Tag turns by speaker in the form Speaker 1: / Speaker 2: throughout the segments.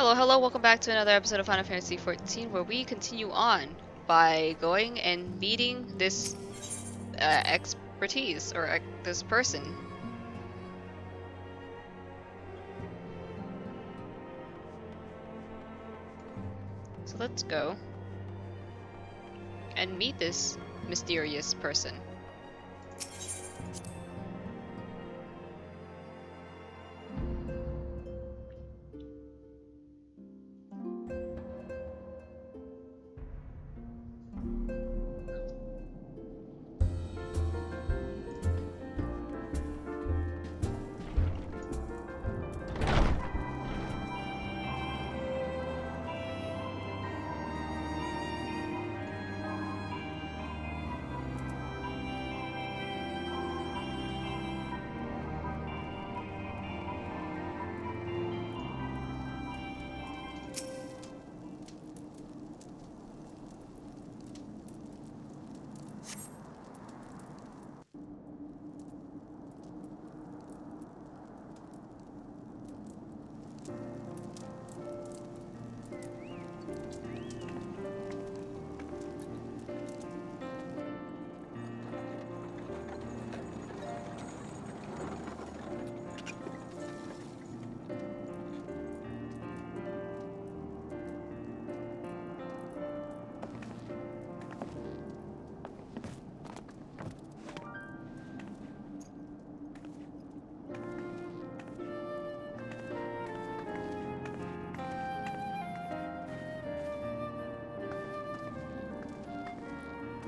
Speaker 1: Hello, hello, welcome back to another episode of Final Fantasy XIV, where we continue on by going and meeting this expertise, or this person. So let's go and meet this mysterious person.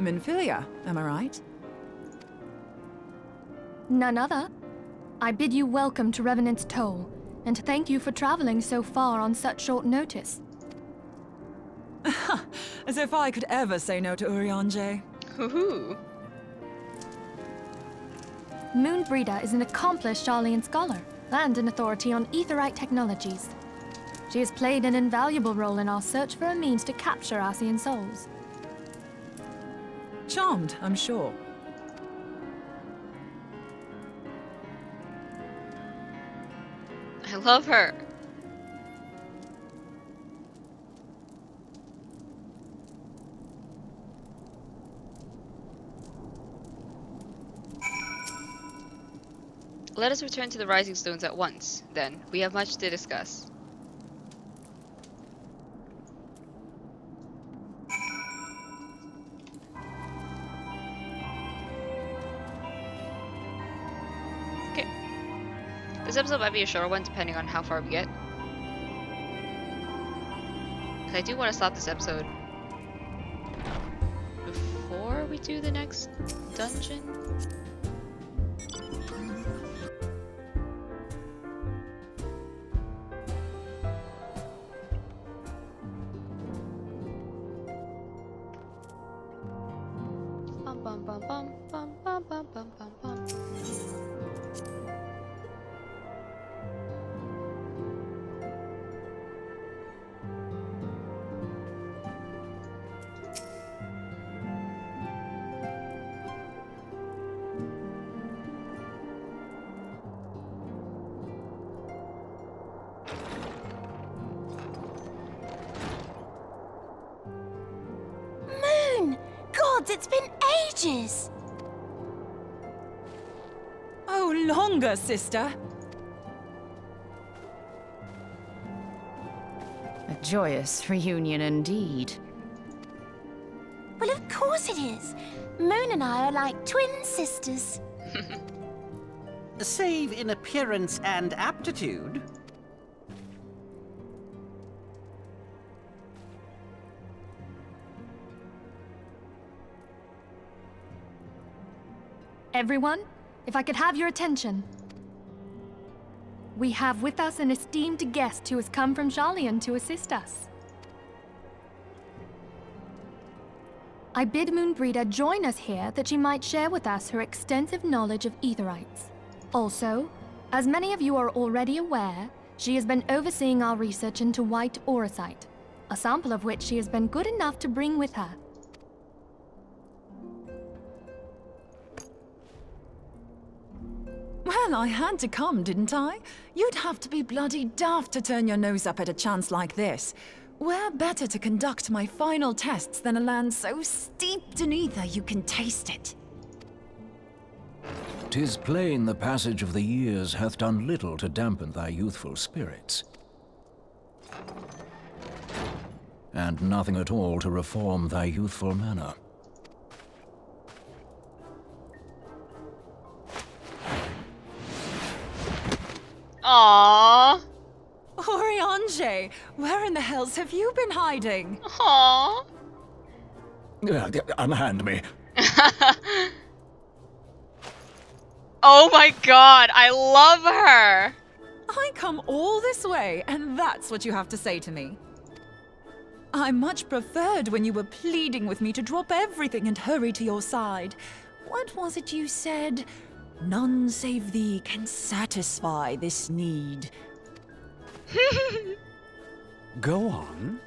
Speaker 2: Minfilia, am I right?
Speaker 3: None other. I bid you welcome to Revenant's Toll, and thank you for traveling so far on such short notice.
Speaker 2: As if I could ever say no to Urianger.
Speaker 1: Hoo-hoo!
Speaker 3: Moonbreeder is an accomplished Sharlayan scholar, and an authority on aetherite technologies. She has played an invaluable role in our search for a means to capture Ascian souls.
Speaker 2: Charmed, I'm sure.
Speaker 1: I love her! Let us return to the Rising Stones at once, then. We have much to discuss. Okay. This episode might be a shorter one, depending on how far we get. Because I do want to stop this episode before we do the next dungeon. Bum bum bum bum bum bum bum bum bum bum.
Speaker 4: Moon! Gods, it's been ages!
Speaker 2: Oh, longer, sister.
Speaker 5: A joyous reunion indeed.
Speaker 4: Well, of course it is. Moon and I are like twin sisters.
Speaker 6: Save in appearance and aptitude.
Speaker 3: Everyone, if I could have your attention. We have with us an esteemed guest who has come from Sharlayan to assist us. I bid Moonbreeder join us here that she might share with us her extensive knowledge of aetherites. Also, as many of you are already aware, she has been overseeing our research into white auracite, a sample of which she has been good enough to bring with her.
Speaker 2: Well, I had to come, didn't I? You'd have to be bloody daft to turn your nose up at a chance like this. Where better to conduct my final tests than a land so steeped in ether you can taste it?
Speaker 7: 'Tis plain the passage of the years hath done little to dampen thy youthful spirits, and nothing at all to reform thy youthful manner.
Speaker 1: Aww.
Speaker 2: Oriange, where in the hells have you been hiding?
Speaker 1: Aww.
Speaker 7: Unhand me.
Speaker 1: Oh my god, I love her!
Speaker 2: I come all this way, and that's what you have to say to me. I much preferred when you were pleading with me to drop everything and hurry to your side. What was it you said? None save thee can satisfy this need.
Speaker 6: Go on.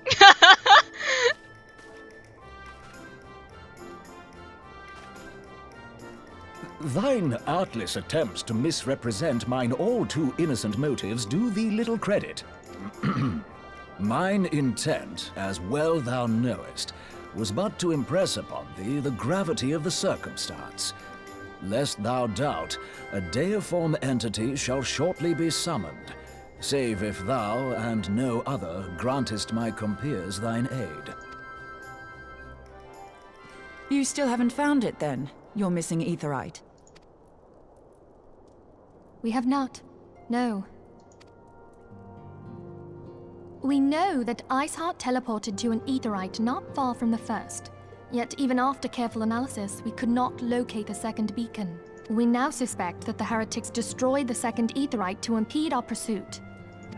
Speaker 7: Thine artless attempts to misrepresent mine all too innocent motives do thee little credit. Mine intent, as well thou knowest, was but to impress upon thee the gravity of the circumstance. Lest thou doubt, a deiform entity shall shortly be summoned, save if thou and no other grantest my compeers thine aid.
Speaker 2: You still haven't found it, then? Your missing aetherite?
Speaker 3: We have not. No. We know that Iceheart teleported to an aetherite not far from the first. Yet even after careful analysis, we could not locate the second beacon. We now suspect that the heretics destroyed the second aetherite to impede our pursuit.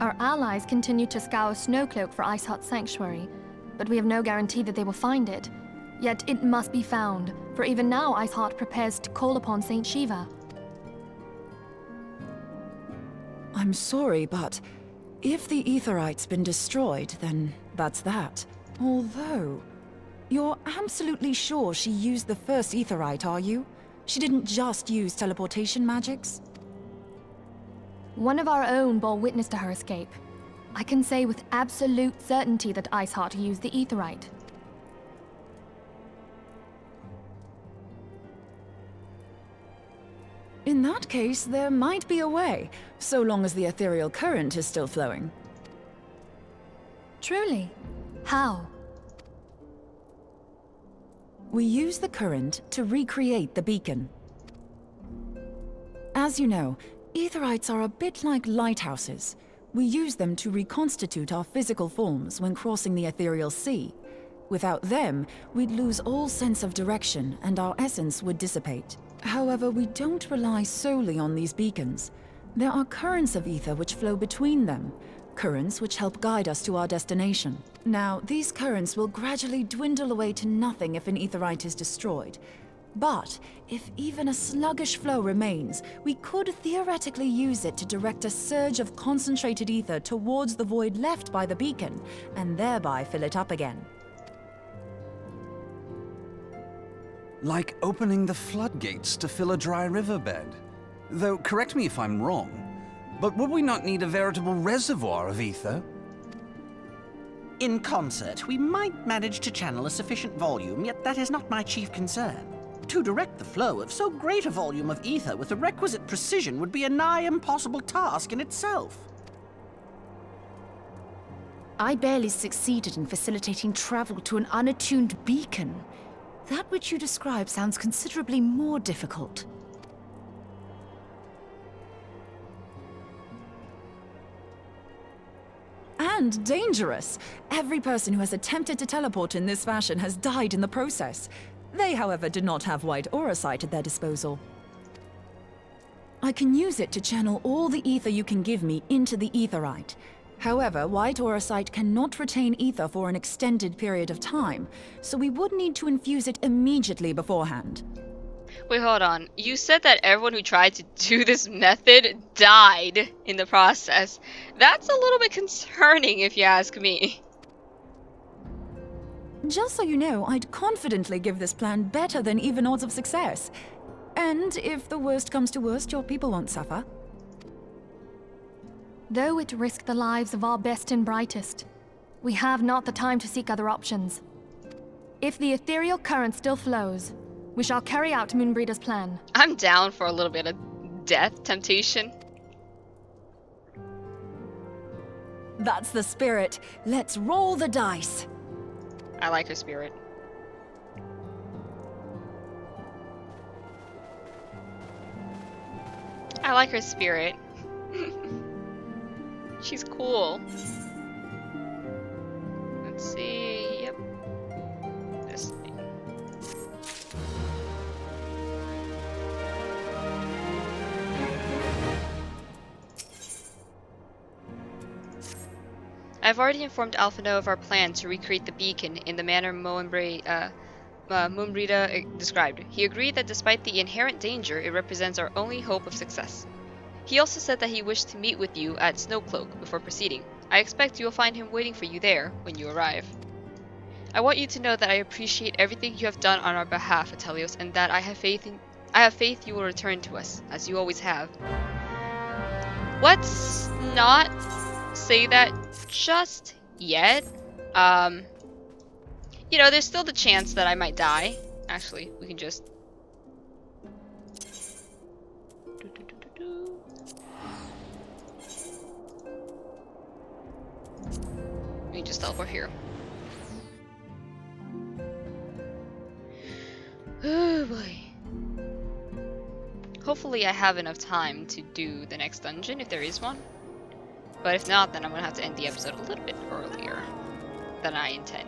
Speaker 3: Our allies continue to scour Snowcloak for Iceheart's sanctuary, but we have no guarantee that they will find it. Yet it must be found, for even now Iceheart prepares to call upon Saint Shiva.
Speaker 2: I'm sorry, but if the aetherite's been destroyed, then that's that. Although, you're absolutely sure she used the first aetherite, are you? She didn't just use teleportation magics?
Speaker 3: One of our own bore witness to her escape. I can say with absolute certainty that Iceheart used the aetherite.
Speaker 2: In that case, there might be a way, so long as the ethereal current is still flowing.
Speaker 3: Truly? How?
Speaker 2: We use the current to recreate the beacon. As you know, aetherites are a bit like lighthouses. We use them to reconstitute our physical forms when crossing the ethereal sea. Without them, we'd lose all sense of direction and our essence would dissipate. However, we don't rely solely on these beacons. There are currents of ether which flow between them, currents which help guide us to our destination. Now, these currents will gradually dwindle away to nothing if an aetherite is destroyed. But if even a sluggish flow remains, we could theoretically use it to direct a surge of concentrated ether towards the void left by the beacon, and thereby fill it up again.
Speaker 8: Like opening the floodgates to fill a dry riverbed. Though, correct me if I'm wrong, but would we not need a veritable reservoir of ether?
Speaker 6: In concert, we might manage to channel a sufficient volume, yet that is not my chief concern. To direct the flow of so great a volume of ether with the requisite precision would be a nigh impossible task in itself.
Speaker 5: I barely succeeded in facilitating travel to an unattuned beacon. That which you describe sounds considerably more difficult.
Speaker 2: And dangerous. Every person who has attempted to teleport in this fashion has died in the process. They, however, did not have white auracite at their disposal. I can use it to channel all the ether you can give me into the aetherite. However, white auracite cannot retain ether for an extended period of time, so we would need to infuse it immediately beforehand.
Speaker 1: Wait, hold on. You said that everyone who tried to do this method died in the process. That's a little bit concerning if you ask me.
Speaker 2: Just so you know, I'd confidently give this plan better than even odds of success. And if the worst comes to worst, your people won't suffer.
Speaker 3: though it risk the lives of our best and brightest. We have not the time to seek other options. If the ethereal current still flows, we shall carry out Moonbreeder's plan.
Speaker 1: I'm down for a little bit of death temptation.
Speaker 2: That's the spirit. Let's roll the dice.
Speaker 1: I like her spirit. I like her spirit. She's cool. Let's see. Yep. This thing. I've already informed Alphino of our plan to recreate the beacon in the manner Moonbrida described. He agreed that despite the inherent danger, it represents our only hope of success. He also said that he wished to meet with you at Snowcloak before proceeding. I expect you will find him waiting for you there when you arrive. I want you to know that I appreciate everything you have done on our behalf, Atelios, and that I have faith you will return to us, as you always have. Let's not say that just yet. You know, there's still the chance that I might die. Actually, we can just... Let me just teleport here. Oh boy. Hopefully I have enough time to do the next dungeon, if there is one. But if not, then I'm gonna have to end the episode a little bit earlier than I intend.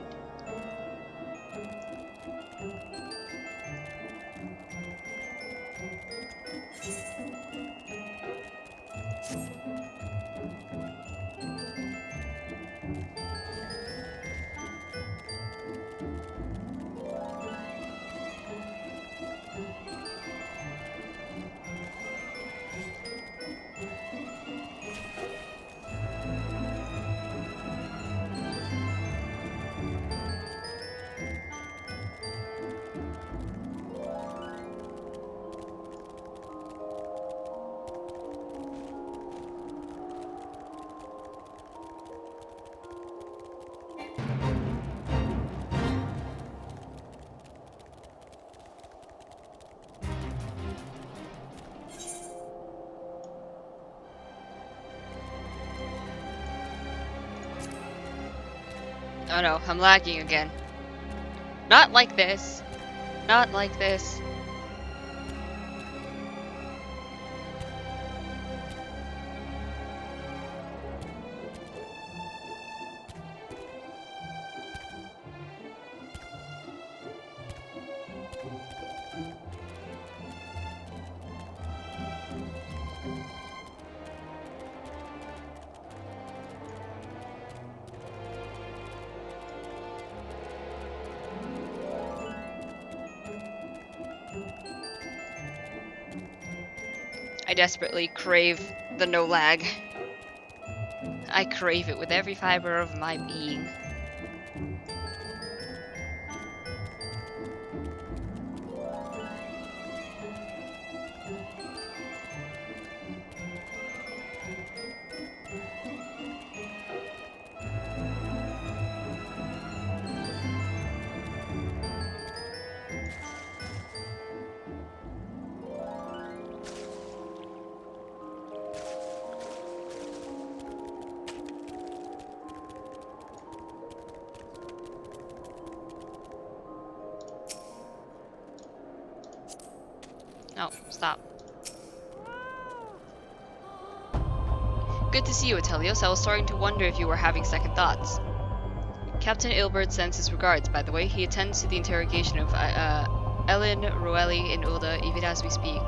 Speaker 1: Oh no, I'm lagging again. Not like this. Not like this. I desperately crave the no lag. I crave it with every fiber of my being. No, stop. Good to see you, Atelios. I was starting to wonder if you were having second thoughts. Captain Ilbert sends his regards, by the way. He attends to the interrogation of Ellen, Roelli, and Ulda even as we speak.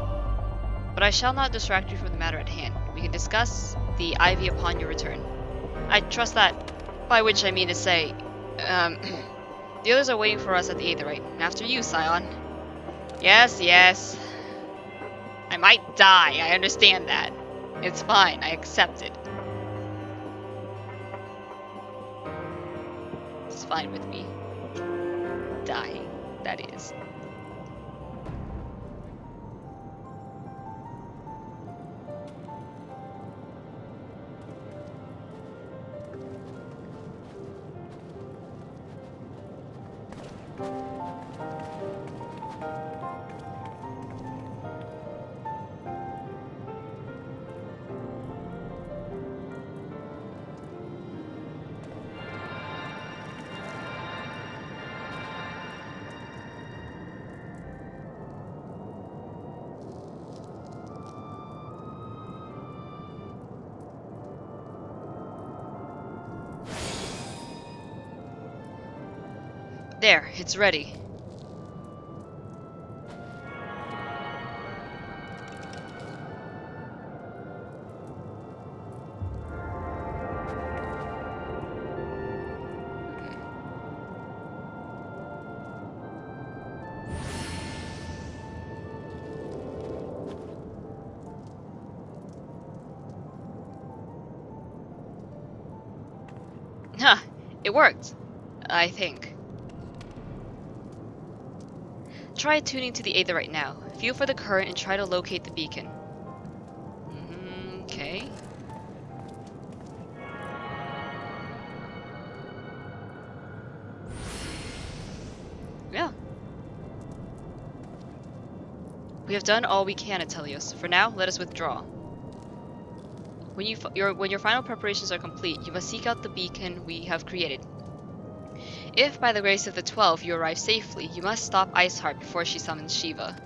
Speaker 1: But I shall not distract you from the matter at hand. We can discuss the Ivy upon your return. I trust that, by which I mean to say, the others are waiting for us at the Aetherite. After you, Scion. Yes, yes. I might die, I understand that. It's fine, I accept it. It's fine with me. Dying, that is. There, it's ready. Huh, it worked. I think. Try tuning to the Aether right now. Feel for the current and try to locate the beacon. Okay. Yeah. We have done all we can, Atelios. For now, let us withdraw. When your final preparations are complete, you must seek out the beacon we have created. If, by the grace of the 12, you arrive safely, you must stop Iceheart before she summons Shiva.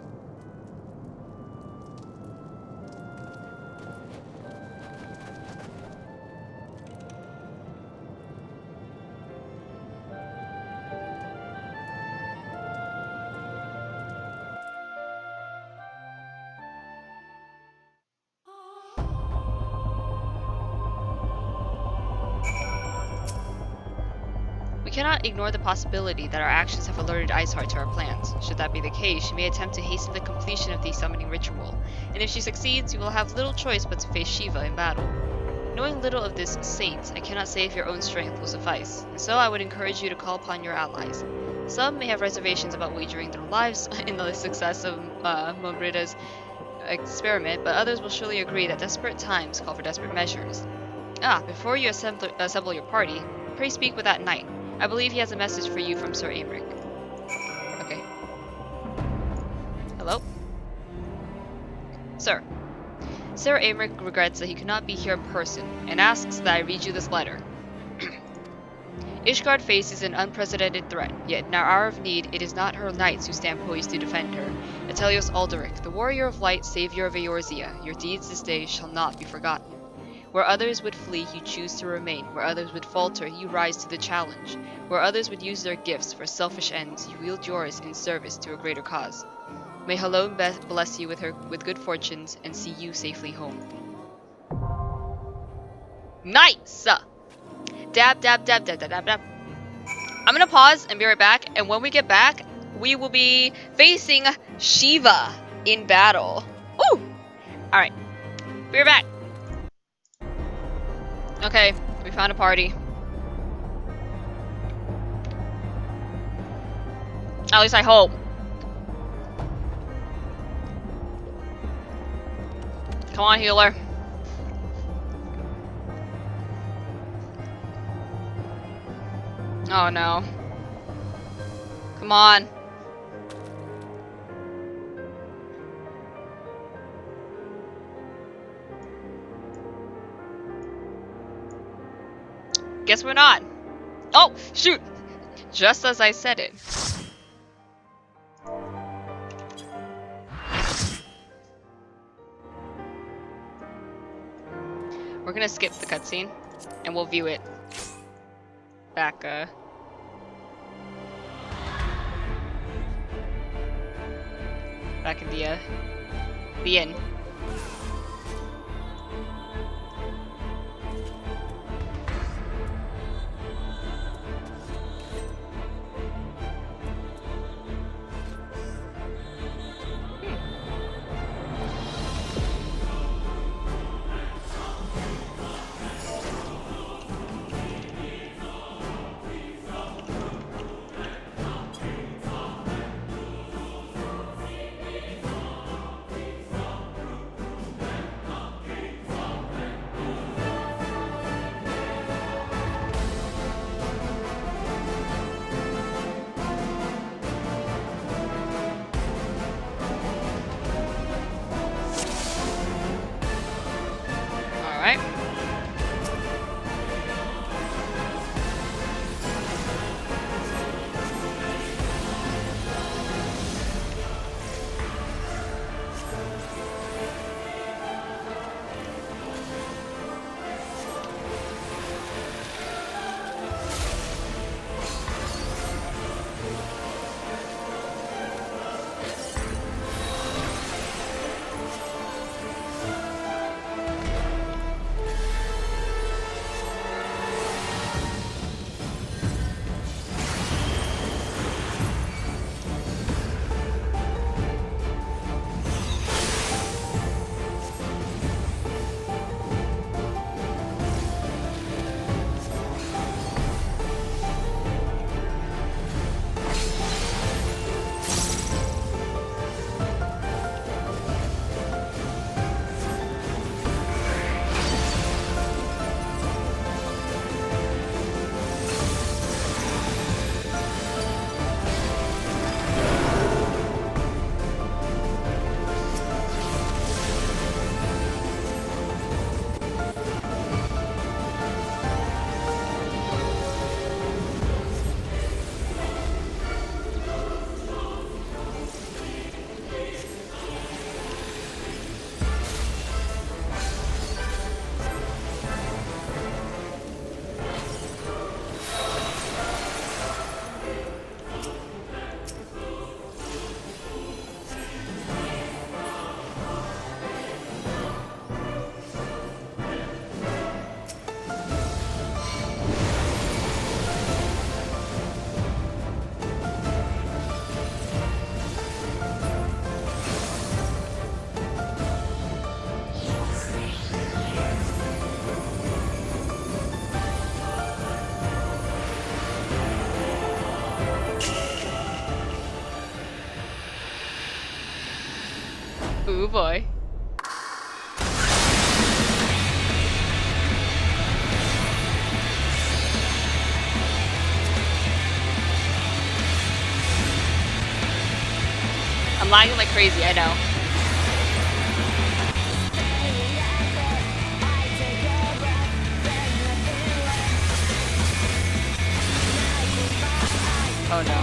Speaker 1: We cannot ignore the possibility that our actions have alerted Iceheart to our plans. Should that be the case, she may attempt to hasten the completion of the summoning ritual, and if she succeeds, you will have little choice but to face Shiva in battle. Knowing little of this saint, I cannot say if your own strength will suffice, and so I would encourage you to call upon your allies. Some may have reservations about wagering their lives in the success of Mobrida's experiment, but others will surely agree that desperate times call for desperate measures. Before you assemble your party, pray speak with that knight. I believe he has a message for you from Sir Aymeric. Okay. Hello? Sir. Sir Aymeric regrets that he could not be here in person, and asks that I read you this letter. Ishgard faces an unprecedented threat, yet in our hour of need, it is not her knights who stand poised to defend her. Atelios Alderic, the warrior of light, savior of Eorzea, your deeds this day shall not be forgotten. Where others would flee, you choose to remain. Where others would falter, you rise to the challenge. Where others would use their gifts for selfish ends, you wield yours in service to a greater cause. May Halone bless you with good fortunes and see you safely home. Nice! Dab, dab, dab, dab, dab, dab, dab. I'm gonna pause and be right back, and when we get back, we will be facing Shiva in battle. Woo! Alright, be right back. Okay, we found a party. At least I hope. Come on, healer. Oh no. Come on. Guess we're not. Oh, shoot! Just as I said it. We're gonna skip the cutscene, and we'll view it back, back in the inn. Oh boy. I'm lagging like crazy, I know. Oh no.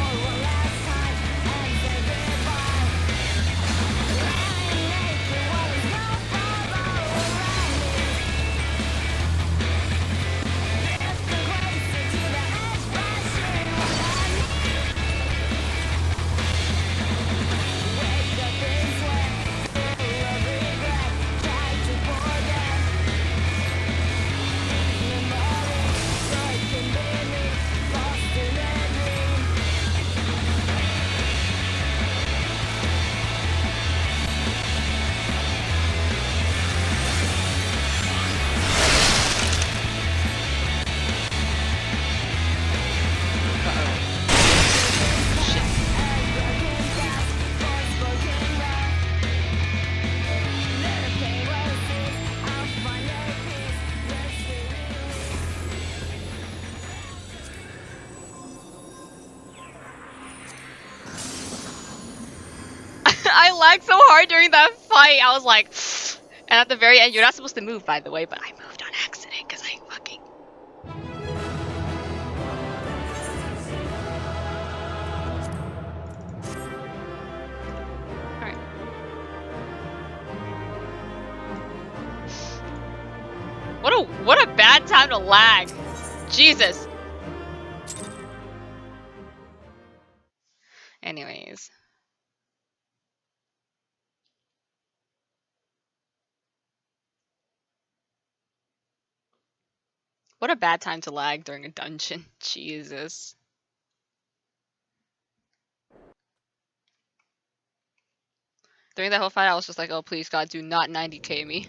Speaker 1: I lagged so hard during that fight. I was like, and at the very end, you're not supposed to move, by the way, but I moved on accident because I fucking. Alright. What a bad time to lag. Jesus. Anyways. What a bad time to lag during a dungeon. Jesus. During that whole fight, I was just like, oh, please, God, do not 90k me.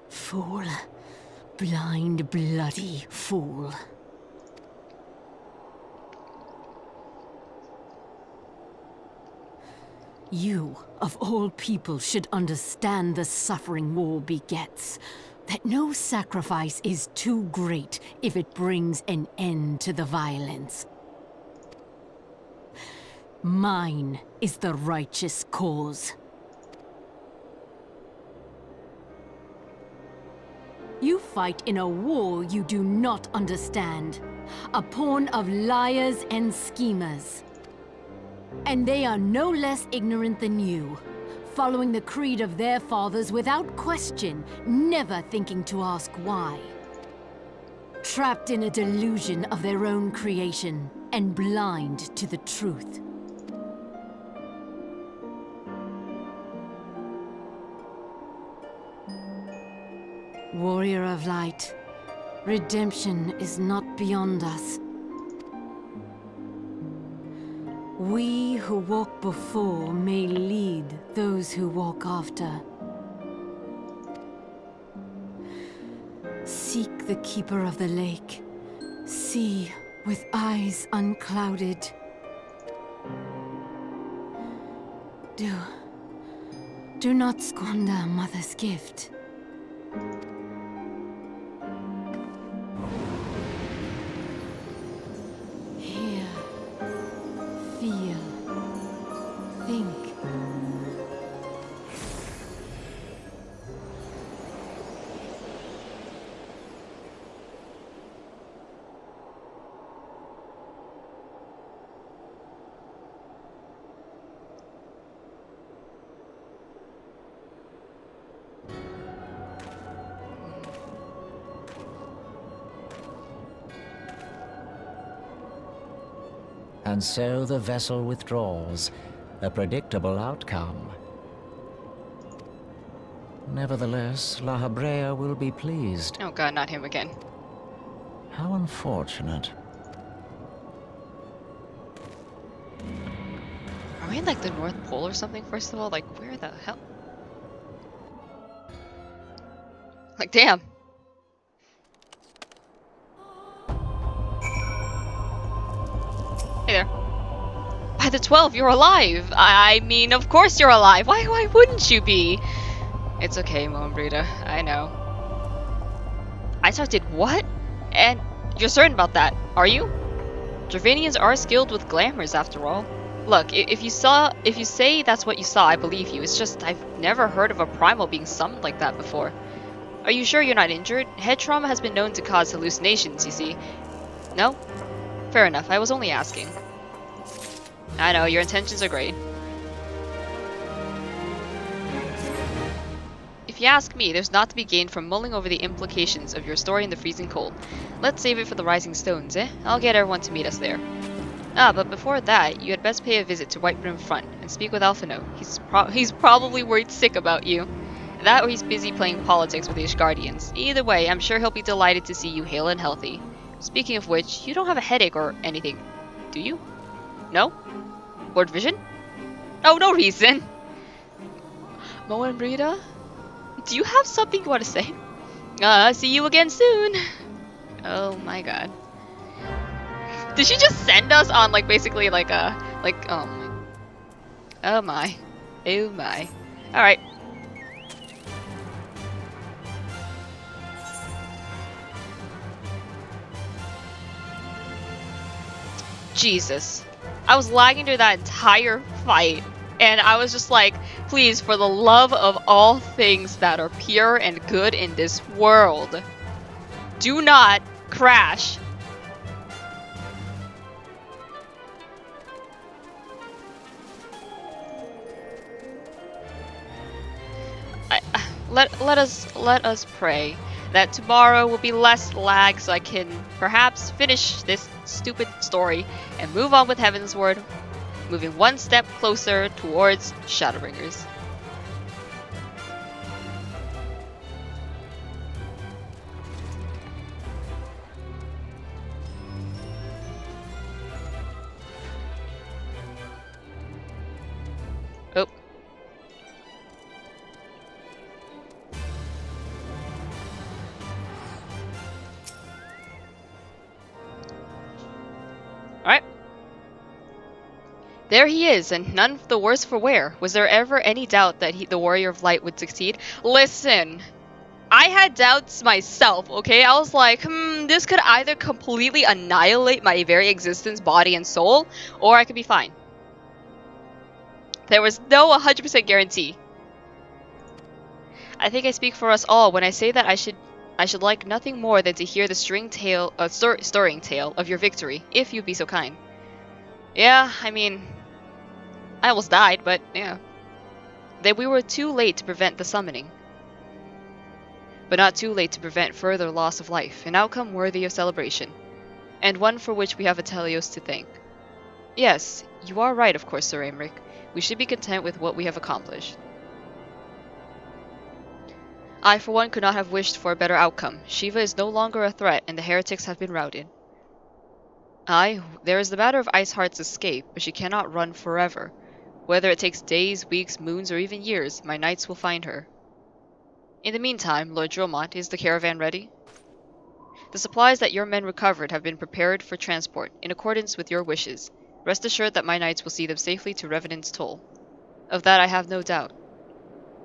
Speaker 9: Fool. Blind, bloody fool. You, of all people, should understand the suffering war begets. That no sacrifice is too great if it brings an end to the violence. Mine is the righteous cause. You fight in a war you do not understand. A pawn of liars and schemers. And they are no less ignorant than you, following the creed of their fathers without question, never thinking to ask why. Trapped in a delusion of their own creation, and blind to the truth. Warrior of Light, redemption is not beyond us. We who walk before may lead those who walk after. Seek the Keeper of the Lake. See with eyes unclouded. Do not squander Mother's gift.
Speaker 7: And so the vessel withdraws, a predictable outcome. Nevertheless, La Habrea will be pleased.
Speaker 1: Oh god, not him again.
Speaker 7: How unfortunate.
Speaker 1: we in like the North Pole or something, first of all? Like, where the hell? Like, damn. Hey there. By the 12, you're alive! I mean, of course you're alive! Why wouldn't you be? It's okay, Moenbrita. I know. Isaac did what? And you're certain about that, are you? Dravanians are skilled with glamours, after all. Look, if you say that's what you saw, I believe you. It's just I've never heard of a primal being summoned like that before. Are you sure you're not injured? Head trauma has been known to cause hallucinations, you see. No? Fair enough, I was only asking. I know, your intentions are great. If you ask me, there's not to be gained from mulling over the implications of your story in the freezing cold. Let's save it for the Rising Stones, eh? I'll get everyone to meet us there. Ah, but before that, you had best pay a visit to Whitebrim Front and speak with Alphino. He's probably worried sick about you. That or he's busy playing politics with the Ishgardians. Either way, I'm sure he'll be delighted to see you hale and healthy. Speaking of which, you don't have a headache or anything, do you? No? Lord Vision? Oh, no reason! Moenbrita? Do you have something you want to say? See you again soon! Oh my god. Did she just send us on, like, basically, like, oh my. Oh my. Oh my. Alright. Jesus. I was lagging through that entire fight, and I was just like, please, for the love of all things that are pure and good in this world, do not crash. Let us pray that tomorrow will be less lag so I can perhaps finish this stupid story and move on with Heavensward, moving one step closer towards Shadowbringers. Oh. Alright. There he is, and none the worse for wear. Was there ever any doubt that the Warrior of Light would succeed? Listen, I had doubts myself, okay? I was like, this could either completely annihilate my very existence, body and soul, or I could be fine. There was no 100% guarantee. I think I speak for us all when I say that I should like nothing more than to hear the stirring tale of your victory, if you'd be so kind. Yeah, I mean, I almost died, but yeah. That we were too late to prevent the summoning. But not too late to prevent further loss of life, an outcome worthy of celebration, and one for which we have Atelios to thank. Yes, you are right, of course, Sir Aymeric. We should be content with what we have accomplished. I, for one, could not have wished for a better outcome. Shiva is no longer a threat, and the heretics have been routed. Aye, there is the matter of Iceheart's escape, but she cannot run forever. Whether it takes days, weeks, moons, or even years, my knights will find her. In the meantime, Lord Dromont, is the caravan ready? The supplies that your men recovered have been prepared for transport, in accordance with your wishes. Rest assured that my knights will see them safely to Revenant's Toll. Of that I have no doubt.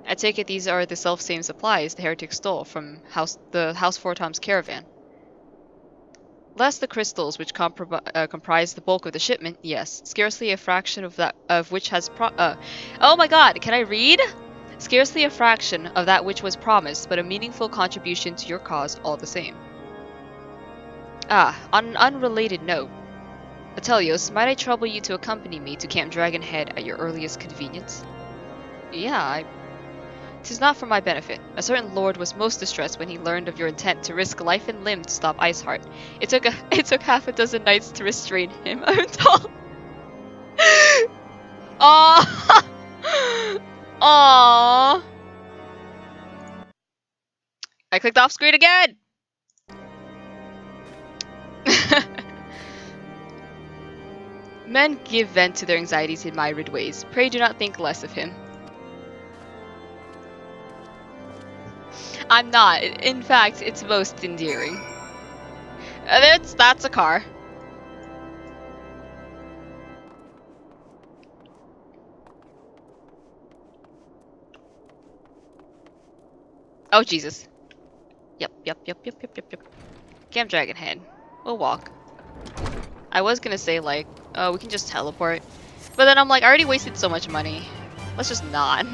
Speaker 1: I take it these are the self-same supplies the heretics stole from the House Fortom's caravan. Less the crystals which comprise the bulk of the shipment, yes. Scarcely a fraction of which has oh my god, can I read? Scarcely a fraction of that which was promised, but a meaningful contribution to your cause all the same. Ah, on an unrelated note, Atelios, might I trouble you to accompany me to Camp Dragonhead at your earliest convenience? Yeah, 'tis not for my benefit. A certain lord was most distressed when he learned of your intent to risk life and limb to stop Iceheart. It took half a dozen knights to restrain him. I'm told. Aww. Aww. I clicked off screen again. Men give vent to their anxieties in myriad ways. Pray do not think less of him. I'm not. In fact, it's most endearing. That's a car. Oh, Jesus. Yep. Camp Dragon Head. We'll walk. I was gonna say, like, oh, we can just teleport. But then I'm like, I already wasted so much money. Let's just not.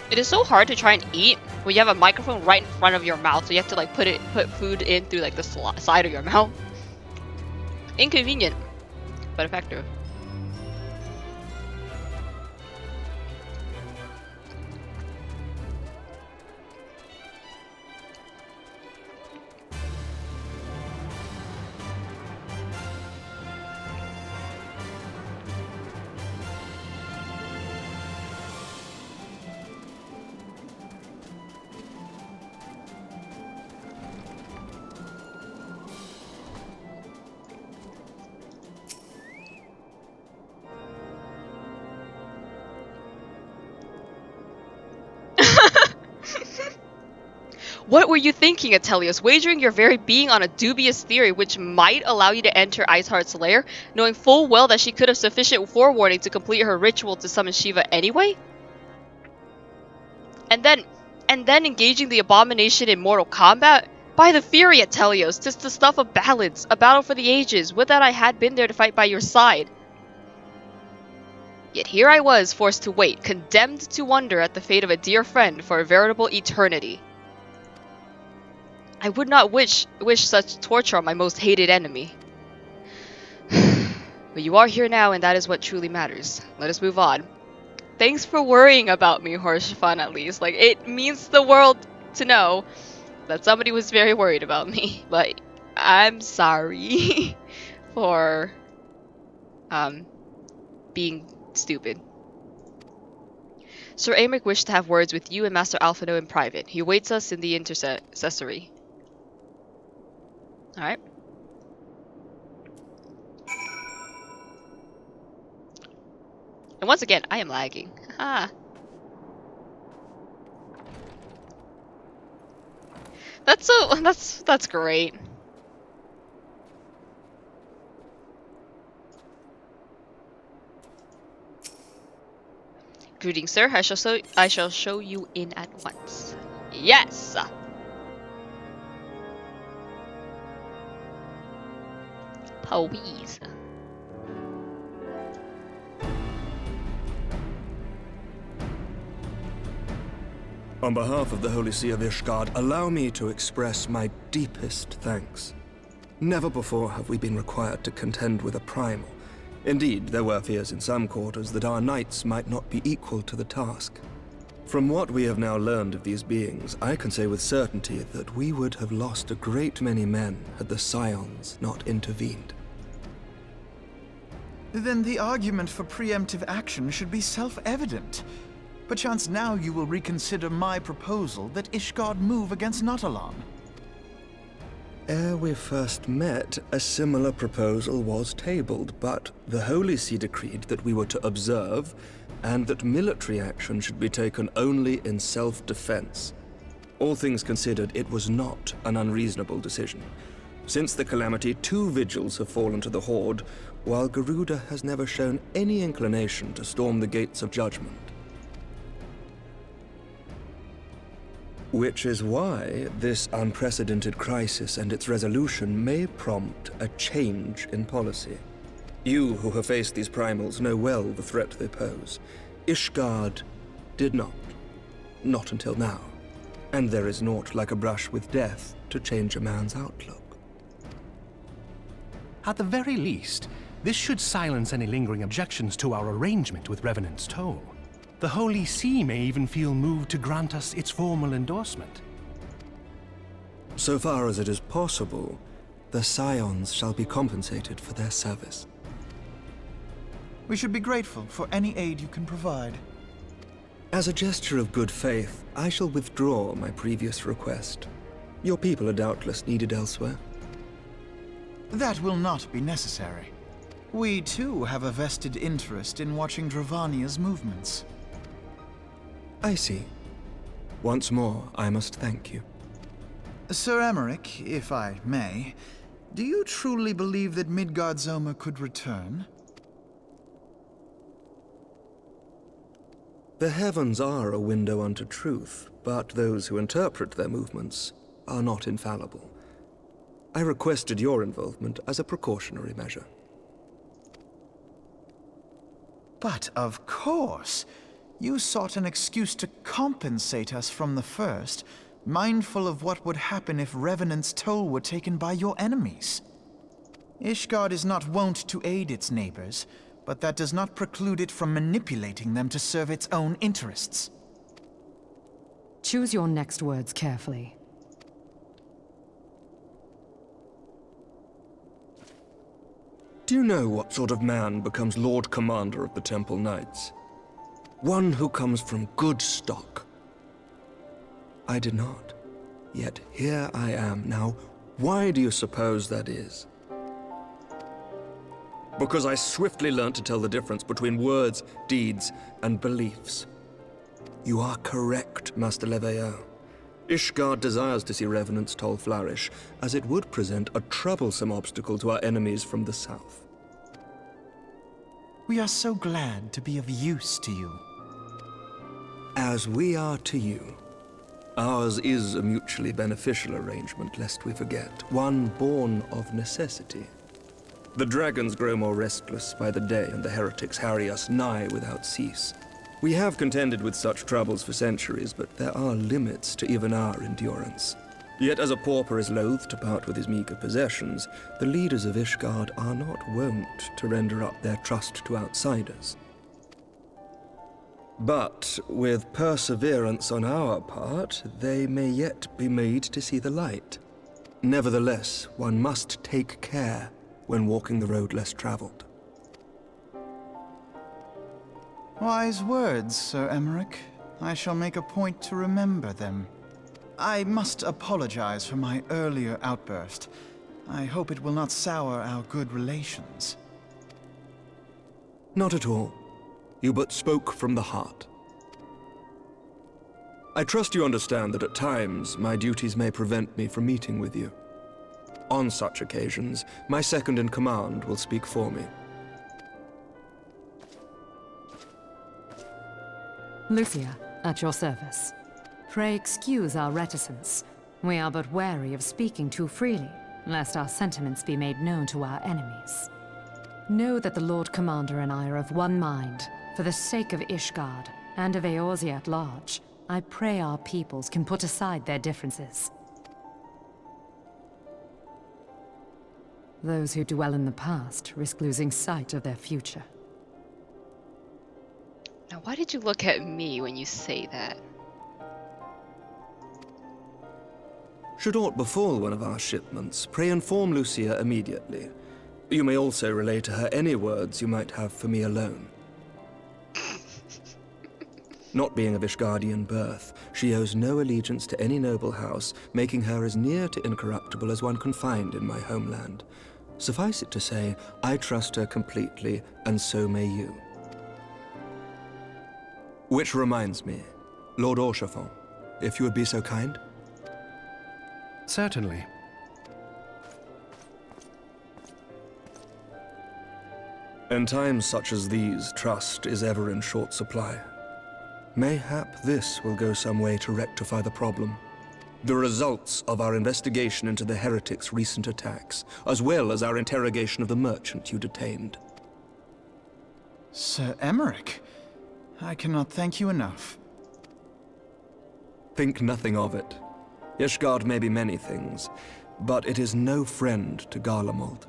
Speaker 1: It is so hard to try and eat when you have a microphone right in front of your mouth, so you have to like put food in through like the side of your mouth. Inconvenient, but effective. What were you thinking, Atelios? Wagering your very being on a dubious theory which might allow you to enter Iceheart's lair, knowing full well that she could have sufficient forewarning to complete her ritual to summon Shiva anyway? And then engaging the abomination in mortal combat? By the fury, Atelios, 'tis the stuff of ballads, a battle for the ages, would that I had been there to fight by your side. Yet here I was, forced to wait, condemned to wonder at the fate of a dear friend for a veritable eternity. I would not wish such torture on my most hated enemy. But you are here now, and that is what truly matters. Let us move on. Thanks for worrying about me, Horsefan, at least. Like, it means the world to know that somebody was very worried about me. But I'm sorry for being stupid. Sir Amric wished to have words with you and Master Alphino in private. He awaits us in the intercessory. Alright. And once again, I am lagging. Ah. That's great. Greetings, sir. I shall show you in at once. Yes. Please.
Speaker 10: On behalf of the Holy See of Ishgard, allow me to express my deepest thanks. Never before have we been required to contend with a primal. Indeed, there were fears in some quarters that our knights might not be equal to the task. From what we have now learned of these beings, I can say with certainty that we would have lost a great many men had the Scions not intervened.
Speaker 11: Then the argument for preemptive action should be self-evident. Perchance now you will reconsider my proposal that Ishgard move against Natalan.
Speaker 10: Ere we first met, a similar proposal was tabled, but the Holy See decreed that we were to observe, and that military action should be taken only in self-defense. All things considered, it was not an unreasonable decision. Since the calamity, 2 vigils have fallen to the Horde, while Garuda has never shown any inclination to storm the gates of judgment. Which is why this unprecedented crisis and its resolution may prompt a change in policy. You who have faced these primals know well the threat they pose. Ishgard did not. Not until now. And there is naught like a brush with death to change a man's outlook.
Speaker 12: At the very least, this should silence any lingering objections to our arrangement with Revenant's Toll. The Holy See may even feel moved to grant us its formal endorsement.
Speaker 10: So far as it is possible, the Scions shall be compensated for their service.
Speaker 11: We should be grateful for any aid you can provide.
Speaker 10: As a gesture of good faith, I shall withdraw my previous request. Your people are doubtless needed elsewhere.
Speaker 11: That will not be necessary. We, too, have a vested interest in watching Dravania's movements.
Speaker 10: I see. Once more, I must thank you.
Speaker 11: Sir Emmerich, if I may, do you truly believe that Midgard-Zoma could return?
Speaker 10: The heavens are a window unto truth, but those who interpret their movements are not infallible. I requested your involvement as a precautionary measure.
Speaker 11: But of course, you sought an excuse to compensate us from the first, mindful of what would happen if Revenant's Toll were taken by your enemies. Ishgard is not wont to aid its neighbors, but that does not preclude it from manipulating them to serve its own interests.
Speaker 13: Choose your next words carefully.
Speaker 10: Do you know what sort of man becomes Lord Commander of the Temple Knights? One who comes from good stock. I did not. Yet here I am now. Why do you suppose that is? Because I swiftly learnt to tell the difference between words, deeds, and beliefs. You are correct, Master Leveilleur. Ishgard desires to see Revenant's Toll flourish, as it would present a troublesome obstacle to our enemies from the south.
Speaker 11: We are so glad to be of use to you.
Speaker 10: As we are to you. Ours is a mutually beneficial arrangement, lest we forget, one born of necessity. The dragons grow more restless by the day, and the heretics harry us nigh without cease. We have contended with such troubles for centuries, but there are limits to even our endurance. Yet as a pauper is loath to part with his meager possessions, the leaders of Ishgard are not wont to render up their trust to outsiders. But with perseverance on our part, they may yet be made to see the light. Nevertheless, one must take care when walking the road less traveled.
Speaker 11: Wise words, Sir Emmerich. I shall make a point to remember them. I must apologize for my earlier outburst. I hope it will not sour our good relations.
Speaker 10: Not at all. You but spoke from the heart. I trust you understand that at times my duties may prevent me from meeting with you. On such occasions, my second-in-command will speak for me.
Speaker 13: Lucia, at your service. Pray excuse our reticence. We are but wary of speaking too freely, lest our sentiments be made known to our enemies. Know that the Lord Commander and I are of one mind. For the sake of Ishgard, and of Eorzea at large, I pray our peoples can put aside their differences. Those who dwell in the past risk losing sight of their future.
Speaker 1: Now, why did you look at me when you say that?
Speaker 10: Should aught befall one of our shipments, pray inform Lucia immediately. You may also relay to her any words you might have for me alone. Not being of Ishgardian birth, she owes no allegiance to any noble house, making her as near to incorruptible as one can find in my homeland. Suffice it to say, I trust her completely, and so may you. Which reminds me, Lord Orchefort, if you would be so kind?
Speaker 12: Certainly.
Speaker 10: In times such as these, trust is ever in short supply. Mayhap this will go some way to rectify the problem. The results of our investigation into the heretics' recent attacks, as well as our interrogation of the merchant you detained.
Speaker 11: Sir Emmerich, I cannot thank you enough.
Speaker 10: Think nothing of it. Ishgard may be many things, but it is no friend to Garlemald.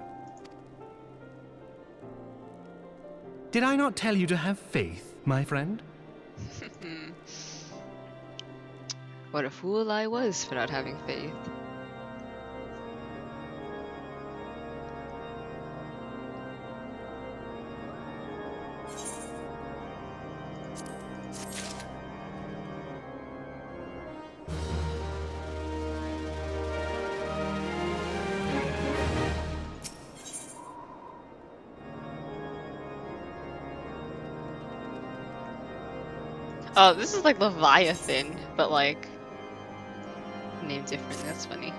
Speaker 12: Did I not tell you to have faith, my friend?
Speaker 1: What a fool I was for not having faith. Oh, this is like Leviathan, but like named different. That's funny.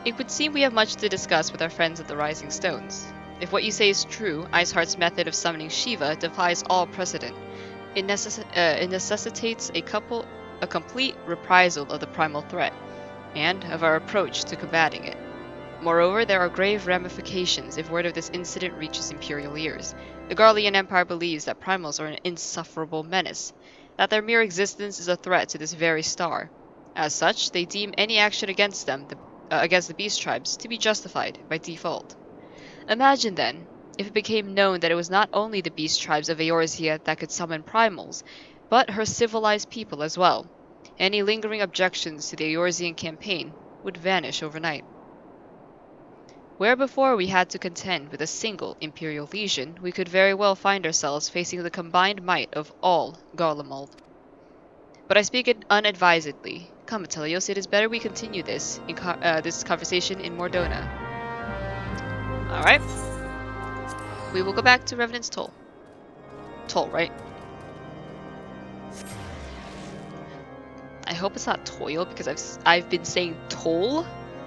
Speaker 1: It would seem we have much to discuss with our friends at the Rising Stones. If what you say is true, Iceheart's method of summoning Shiva defies all precedent. It necessitates a complete reprisal of the primal threat, and of our approach to combating it. Moreover, there are grave ramifications if word of this incident reaches Imperial ears. The Garlean Empire believes that primals are an insufferable menace, that their mere existence is a threat to this very star. As such, they deem any action against them, against the beast tribes, to be justified by default. Imagine then, if it became known that it was not only the beast tribes of Eorzea that could summon primals, but her civilized people as well. Any lingering objections to the Eorzean campaign would vanish overnight. Where before we had to contend with a single Imperial legion, we could very well find ourselves facing the combined might of all Garlemald. But I speak it unadvisedly. Come, Atelios, it is better we continue this conversation in Mordona. Alright. We will go back to Revenant's Toll. Toll, right? I hope it's not Toil, because I've been saying Toll,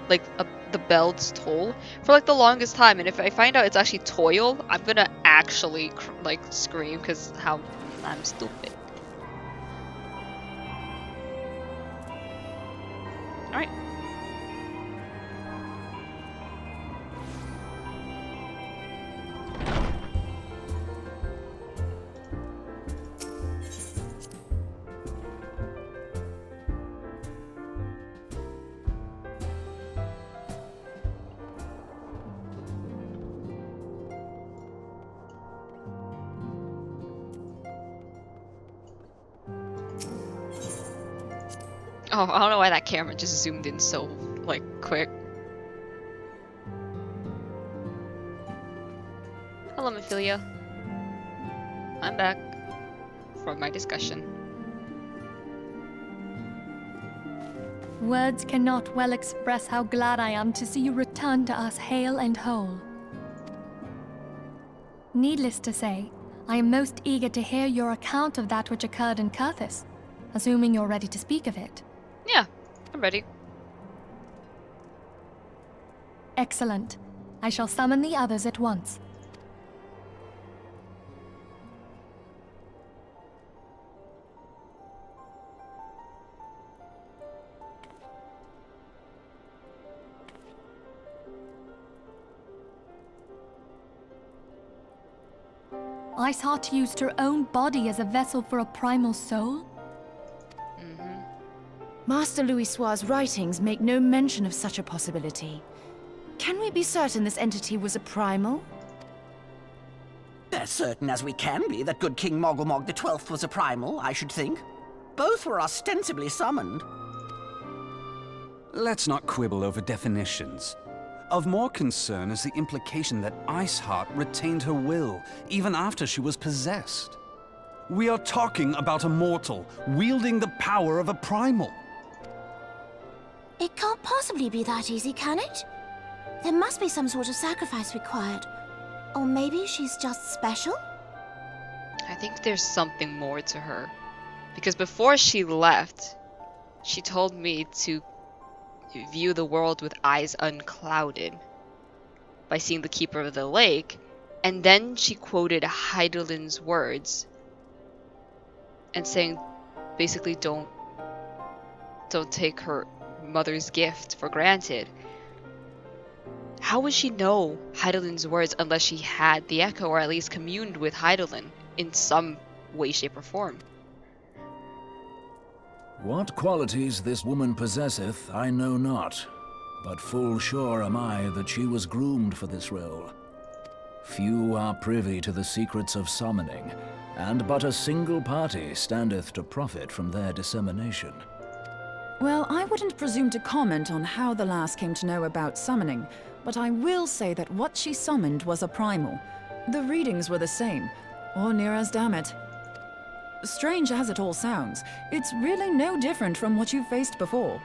Speaker 1: like the Beld's Toll, for like the longest time, and if I find out it's actually Toil, I'm gonna actually like scream because how I'm stupid. Alright. Oh, I don't know why that camera just zoomed in so, like, quick. Hello, Mephilia. I'm back from my discussion.
Speaker 3: Words cannot well express how glad I am to see you return to us hale and whole. Needless to say, I am most eager to hear your account of that which occurred in Kurthis, assuming you're ready to speak of it.
Speaker 1: Yeah, I'm ready.
Speaker 3: Excellent. I shall summon the others at once. Iceheart used her own body as a vessel for a primal soul?
Speaker 5: Master Louisoir's writings make no mention of such a possibility. Can we be certain this entity was a primal?
Speaker 6: As certain as we can be that good King Mogglmog XII was a primal, I should think. Both were ostensibly summoned.
Speaker 8: Let's not quibble over definitions. Of more concern is the implication that Iceheart retained her will, even after she was possessed. We are talking about a mortal, wielding the power of a primal.
Speaker 4: It can't possibly be that easy, can it? There must be some sort of sacrifice required. Or maybe she's just special?
Speaker 1: I think there's something more to her. Because before she left, she told me to view the world with eyes unclouded by seeing the Keeper of the Lake, and then she quoted Hydaelyn's words and saying basically don't take her mother's gift for granted. How would she know Hydaelyn's words unless she had the Echo or at least communed with Hydaelyn? in some way, shape, or form.
Speaker 7: What qualities this woman possesseth, I know not, but full sure am I that she was groomed for this role. Few are privy to the secrets of summoning, and but a single party standeth to profit from their dissemination.
Speaker 2: Well, I wouldn't presume to comment on how the lass came to know about summoning, but I will say that what she summoned was a primal. The readings were the same, or near as damn it. Strange as it all sounds, it's really no different from what you've faced before.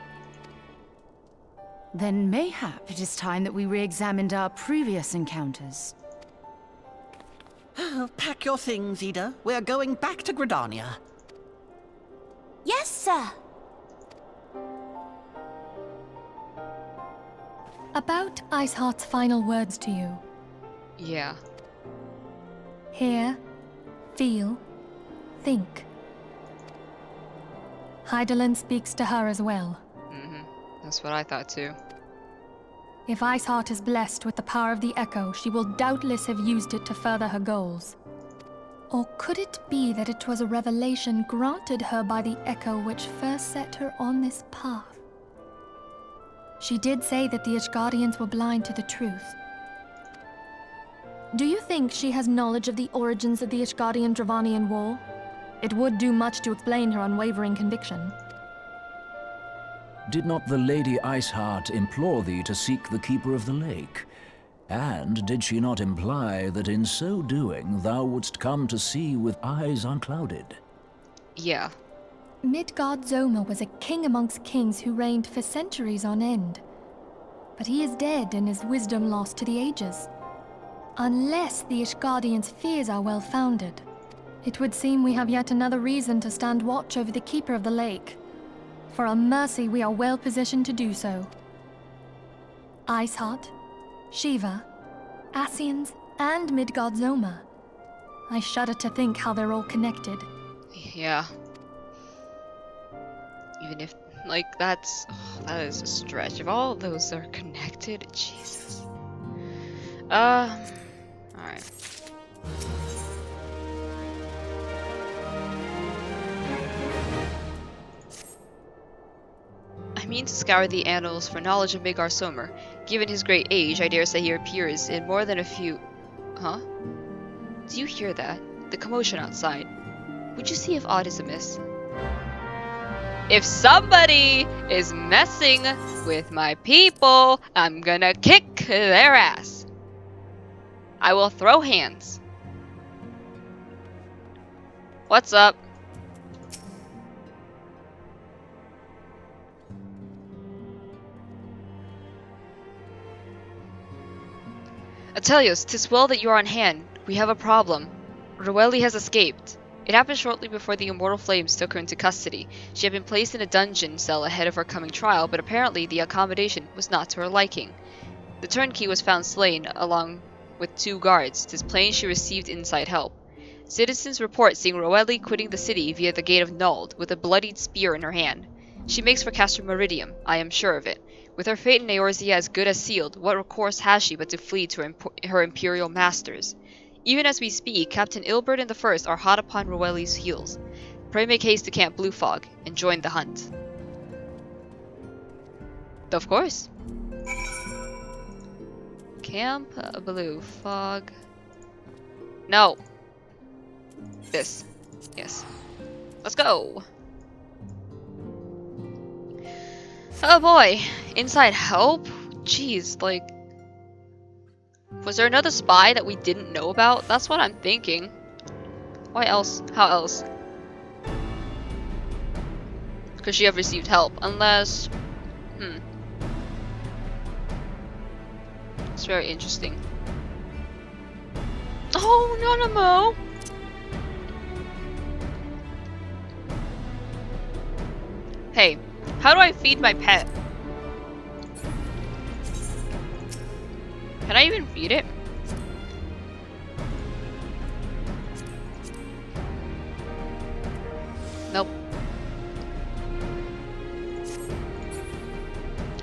Speaker 5: Then mayhap it is time that we re-examined our previous encounters.
Speaker 6: Pack your things, Ida. We're going back to Gridania.
Speaker 4: Yes, sir.
Speaker 3: About Iceheart's final words to you.
Speaker 1: Yeah.
Speaker 3: Hear, feel, think. Hydaelyn speaks to her as well.
Speaker 1: That's what I thought too.
Speaker 3: If Iceheart is blessed with the power of the Echo, she will doubtless have used it to further her goals. Or could it be that it was a revelation granted her by the Echo which first set her on this path? She did say that the Ishgardians were blind to the truth. Do you think she has knowledge of the origins of the Ishgardian-Dravanian War? It would do much to explain her unwavering conviction.
Speaker 7: Did not the Lady Iceheart implore thee to seek the Keeper of the Lake? And did she not imply that in so doing thou wouldst come to see with eyes unclouded?
Speaker 1: Yeah.
Speaker 3: Midgard Zoma was a king amongst kings who reigned for centuries on end. But he is dead and his wisdom lost to the ages. Unless the Ishgardians' fears are well founded. It would seem we have yet another reason to stand watch over the Keeper of the Lake. For a mercy, we are well positioned to do so. Iceheart, Shiva, Ascians, and Midgard Zoma. I shudder to think how they're all connected.
Speaker 1: Yeah. Even if, like, that is a stretch. If all of those are connected, Jesus. Alright. I mean to scour the annals for knowledge of Midgard Somer. Given his great age, I dare say he appears in more than a few... Huh? Do you hear that? The commotion outside. Would you see if aught is amiss? If somebody is messing with my people, I'm gonna kick their ass. I will throw hands. What's up? Atelios, 'tis well that you are on hand. We have a problem. Roelli has escaped. It happened shortly before the Immortal Flames took her into custody. She had been placed in a dungeon cell ahead of her coming trial, but apparently the accommodation was not to her liking. The turnkey was found slain, along with 2 guards. 'Tis plain she received inside help. Citizens report seeing Roelli quitting the city via the Gate of Nuld, with a bloodied spear in her hand. She makes for Castor Meridium, I am sure of it. With her fate in Eorzea as good as sealed, what recourse has she but to flee to her imperial masters? Even as we speak, Captain Ilbert and the First are hot upon Roelli's heels. Pray make haste to Camp Blue Fog, and join the hunt. Of course. Camp Blue Fog. No. This. Yes. Let's go. Oh boy. Inside help? Jeez, like... Was there another spy that we didn't know about? That's what I'm thinking. Why else? How else? Could she have received help? Unless... It's very interesting. Oh, Nanamo! Hey, how do I feed my pet? Can I even feed it? Nope.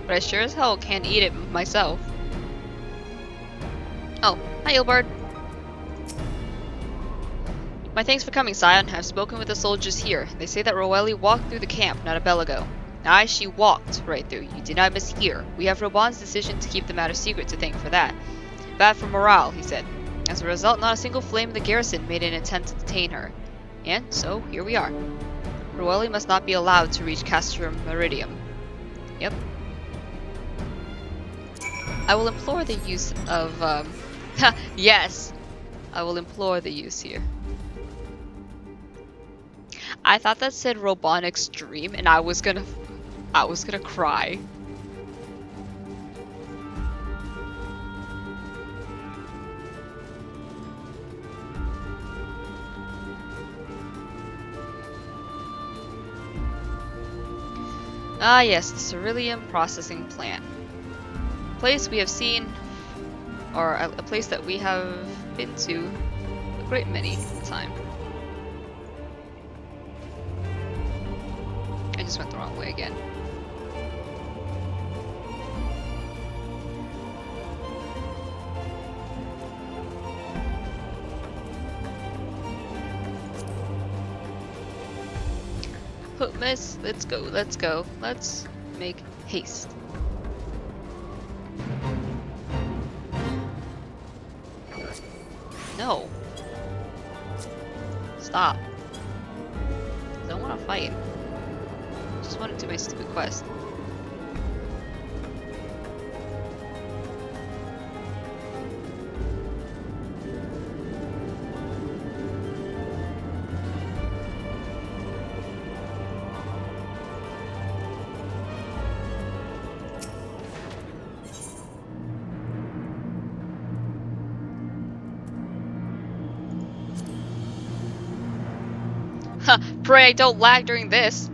Speaker 1: But I sure as hell can't eat it myself. Oh, hi, Ilbard. My thanks for coming, Scion. I've spoken with the soldiers here. They say that Roelli walked through the camp not a bell ago. Aye, she walked right through. You did not mishear. We have Roban's decision to keep the matter secret to thank for that. Bad for morale, he said. As a result, not a single flame in the garrison made an attempt to detain her. And so, here we are. Roelli must not be allowed to reach Castrum Meridium. Yep. I will implore the use of, yes! I will implore the use here. I thought that said Roban Extreme, and I was gonna cry. Ah yes, the Cerulean processing plant. Place we have seen, or a place that we have been to a great many times. I just went the wrong way again. Miss, let's go, let's go. Let's make haste. No. Stop. I don't want to fight. I just want to do my stupid quest. Pray I don't lag during this.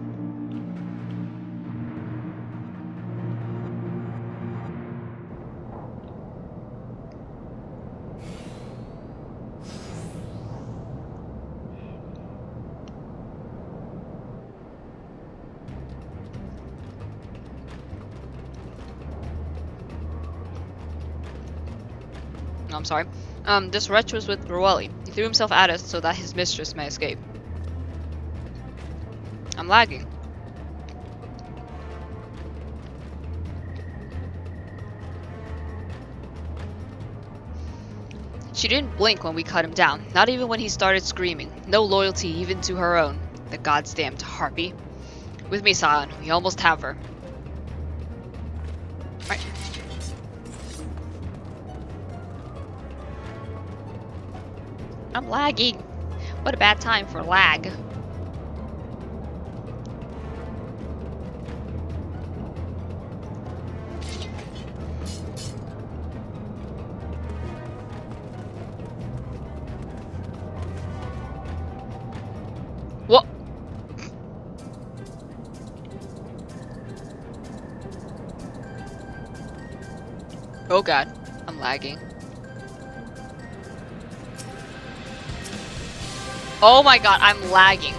Speaker 1: No, I'm sorry. This wretch was with Roelli. He threw himself at us so that his mistress may escape. I'm lagging. She didn't blink when we cut him down, not even when he started screaming. No loyalty even to her own. The goddamned harpy. With me, Scion. We almost have her. Right. I'm lagging. What a bad time for lag. What? Oh god, I'm lagging. Oh my god, I'm lagging.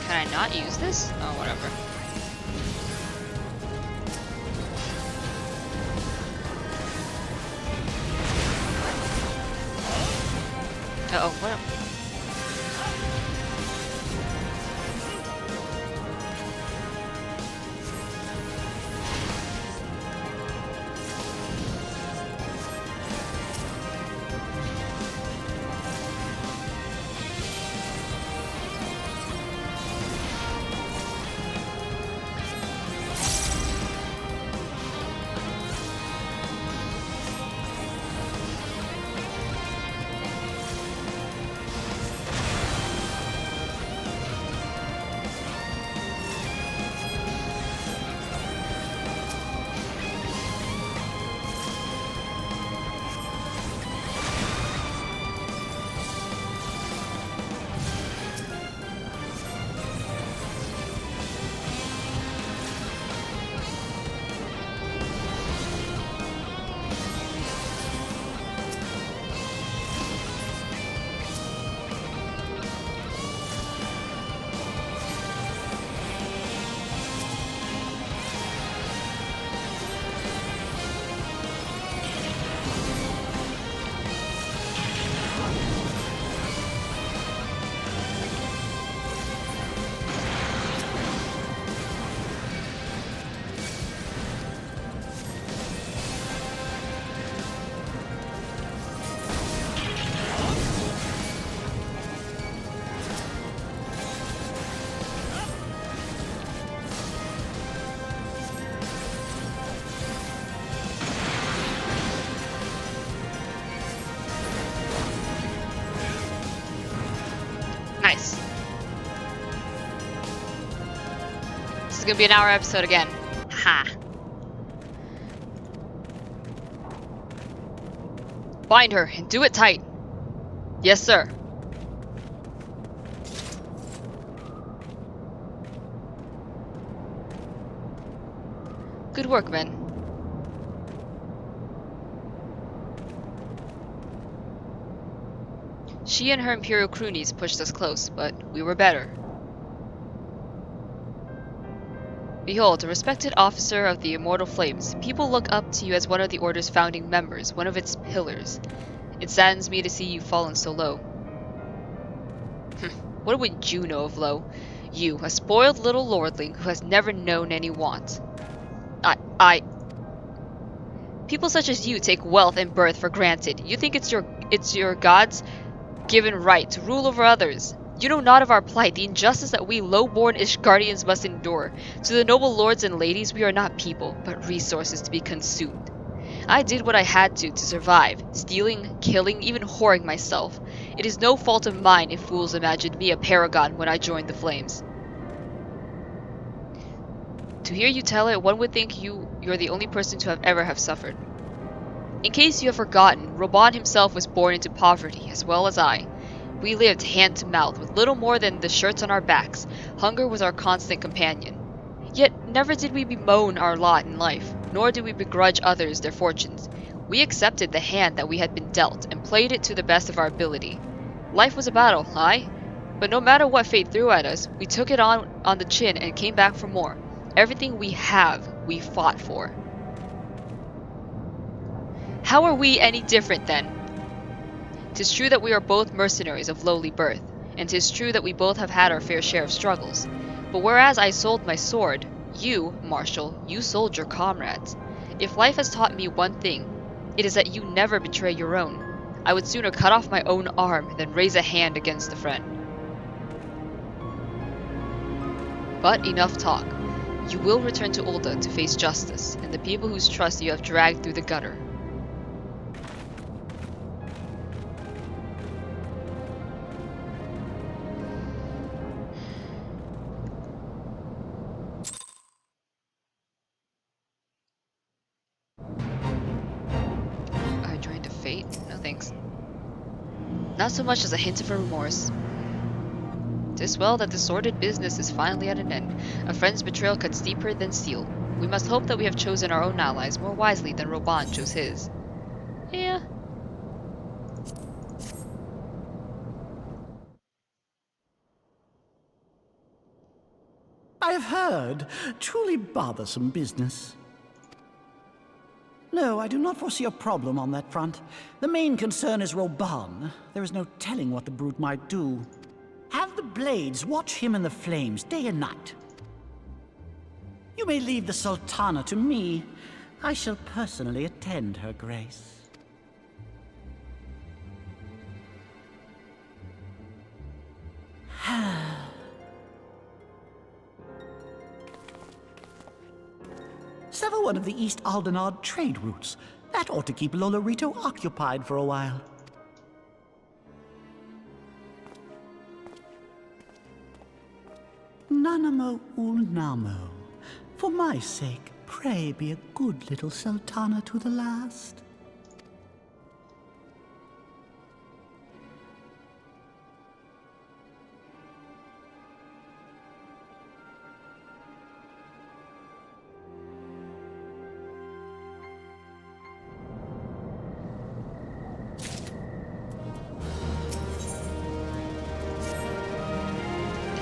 Speaker 1: Can I not use this? Oh, whatever. Uh-oh, what? Nice. This is gonna be an hour episode again. Ha. Bind her and do it tight. Yes, sir. Good work, men. She and her Imperial cronies pushed us close, but we were better. Behold, a respected officer of the Immortal Flames. People look up to you as one of the Order's founding members, one of its pillars. It saddens me to see you fallen so low. What would you know of low? You, a spoiled little lordling who has never known any want. People such as you take wealth and birth for granted. You think it's your God's given right to rule over others. You know not of our plight, the injustice that we low-born Ishgardians must endure. To the noble lords and ladies, we are not people, but resources to be consumed. I did what I had to survive, stealing, killing, even whoring myself. It is no fault of mine if fools imagined me a paragon when I joined the Flames. To hear you tell it, one would think you're the only person to ever have suffered. In case you have forgotten, Roban himself was born into poverty, as well as I. We lived hand to mouth, with little more than the shirts on our backs. Hunger was our constant companion. Yet never did we bemoan our lot in life, nor did we begrudge others their fortunes. We accepted the hand that we had been dealt, and played it to the best of our ability. Life was a battle, aye? But no matter what fate threw at us, we took it on the chin and came back for more. Everything we have, we fought for. How are we any different, then? 'Tis true that we are both mercenaries of lowly birth, and 'tis true that we both have had our fair share of struggles. But whereas I sold my sword, you, Marshal, you sold your comrades. If life has taught me one thing, it is that you never betray your own. I would sooner cut off my own arm than raise a hand against a friend. But enough talk. You will return to Ulda to face justice, and the people whose trust you have dragged through the gutter. I joined a fate? No. not so much as a hint of remorse. 'Tis well that this sordid business is finally at an end. A friend's betrayal cuts deeper than steel. We must hope that we have chosen our own allies more wisely than Roban chose his. Yeah.
Speaker 6: I have heard. Truly bothersome business. No, I do not foresee a problem on that front. The main concern is Roban. There is no telling what the brute might do. Have the Blades watch him in the flames day and night. You may leave the Sultana to me. I shall personally attend her grace. Sever one of the East Aldenard trade routes. That ought to keep Lolorito occupied for a while. Nanamo Ulnamo. For my sake, pray be a good little Sultana to the last.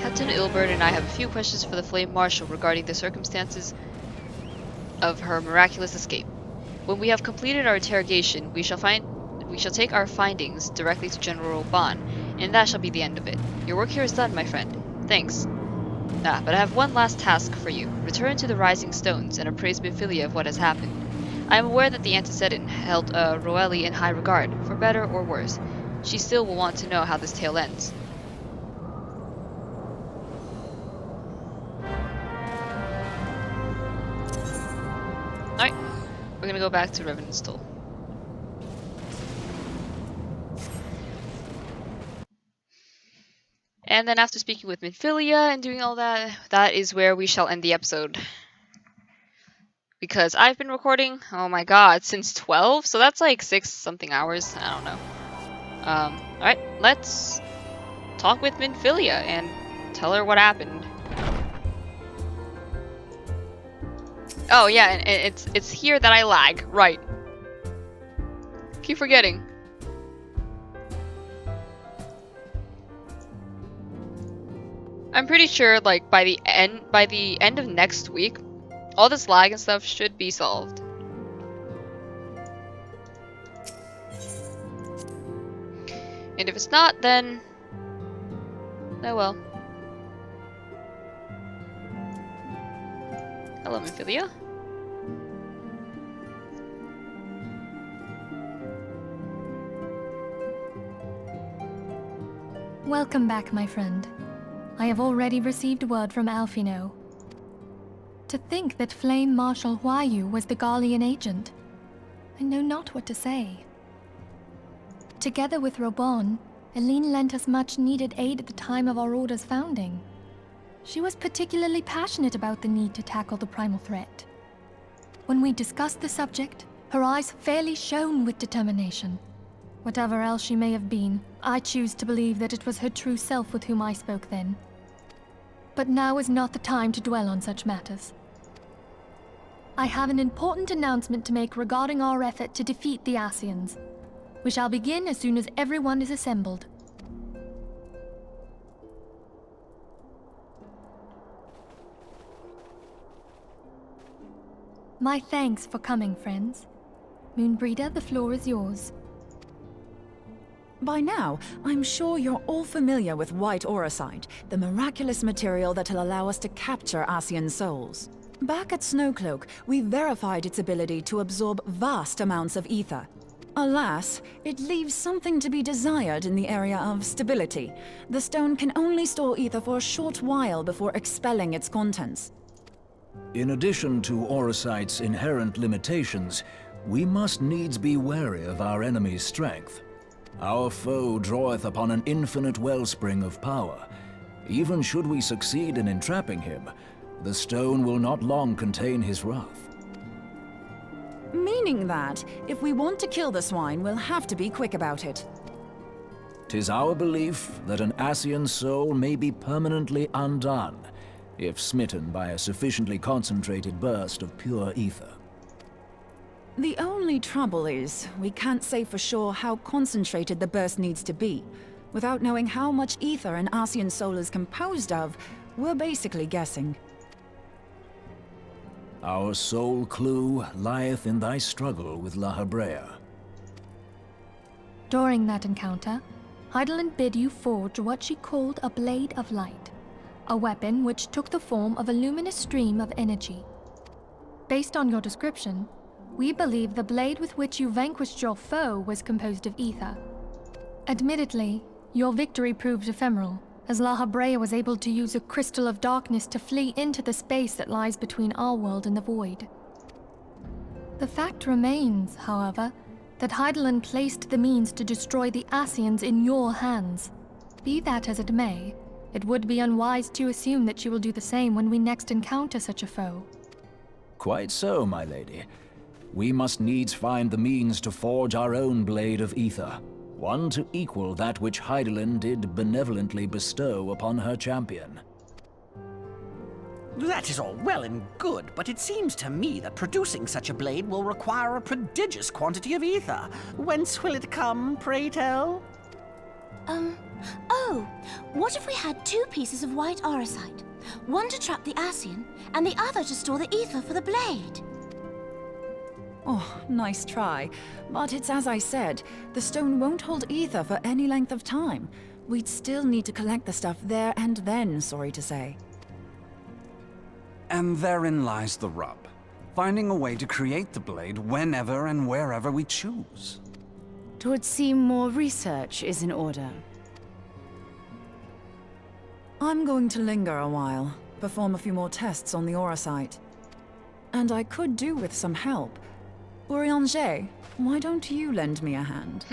Speaker 1: Captain Ilbert and I have a few questions for the Flame Marshal regarding the circumstances of her miraculous escape. When we have completed our interrogation, we shall take our findings directly to General Roban, and that shall be the end of it. Your work here is done, my friend. Thanks. But I have one last task for you. Return to the Rising Stones and appraise Minfilia of what has happened. I am aware that the antecedent held Roelli in high regard, for better or worse. She still will want to know how this tale ends. Alright, we're gonna go back to Revenant's Toll. And then after speaking with Minfilia and doing all that, that is where we shall end the episode. Because I've been recording, oh my god, since 12? So that's like 6-something hours, I don't know. Alright, let's talk with Minfilia and tell her what happened. Oh yeah, and it's here that I lag, right. Keep forgetting. I'm pretty sure like by the end of next week, all this lag and stuff should be solved. And if it's not, then oh well. Hello, Minfilia.
Speaker 3: Welcome back, my friend. I have already received word from Alfino. To think that Flame Marshal Huayu was the Garlean agent. I know not what to say. Together with Roban, Eline lent us much needed aid at the time of our Order's founding. She was particularly passionate about the need to tackle the primal threat. When we discussed the subject, her eyes fairly shone with determination. Whatever else she may have been, I choose to believe that it was her true self with whom I spoke then. But now is not the time to dwell on such matters. I have an important announcement to make regarding our effort to defeat the Ascians. We shall begin as soon as everyone is assembled. My thanks for coming, friends. Moonbreeder, the floor is yours.
Speaker 2: By now, I'm sure you're all familiar with white auracite, the miraculous material that'll allow us to capture Ascian souls. Back at Snowcloak, we verified its ability to absorb vast amounts of ether. Alas, it leaves something to be desired in the area of stability. The stone can only store ether for a short while before expelling its contents.
Speaker 7: In addition to auracite's inherent limitations, we must needs be wary of our enemy's strength. Our foe draweth upon an infinite wellspring of power. Even should we succeed in entrapping him, the stone will not long contain his wrath.
Speaker 2: Meaning that, if we want to kill the swine, we'll have to be quick about it.
Speaker 7: 'Tis our belief that an Ascian soul may be permanently undone, if smitten by a sufficiently concentrated burst of pure ether.
Speaker 2: The only trouble is, we can't say for sure how concentrated the burst needs to be. Without knowing how much ether an Ascian soul is composed of, we're basically guessing.
Speaker 7: Our sole clue lieth in thy struggle with La Hebrea.
Speaker 3: During that encounter, Heidelin bid you forge what she called a Blade of Light, a weapon which took the form of a luminous stream of energy. Based on your description, we believe the blade with which you vanquished your foe was composed of ether. Admittedly, your victory proved ephemeral, as La Hebrea was able to use a crystal of darkness to flee into the space that lies between our world and the void. The fact remains, however, that Heidelin placed the means to destroy the Ascians in your hands. Be that as it may, it would be unwise to assume that she will do the same when we next encounter such a foe.
Speaker 7: Quite so, my lady. We must needs find the means to forge our own blade of ether, one to equal that which Heidelin did benevolently bestow upon her champion.
Speaker 6: That is all well and good, but it seems to me that producing such a blade will require a prodigious quantity of ether. Whence will it come, pray tell?
Speaker 4: Oh, what if we had 2 pieces of white orosite? One to trap the Ascian, and the other to store the ether for the blade.
Speaker 2: Oh, nice try. But it's as I said, the stone won't hold ether for any length of time. We'd still need to collect the stuff there and then, sorry to say.
Speaker 8: And therein lies the rub. Finding a way to create the blade whenever and wherever we choose.
Speaker 5: 'Twould seem more research is in order.
Speaker 2: I'm going to linger a while, perform a few more tests on the orosite. And I could do with some help. Urianger, why don't you lend me a hand?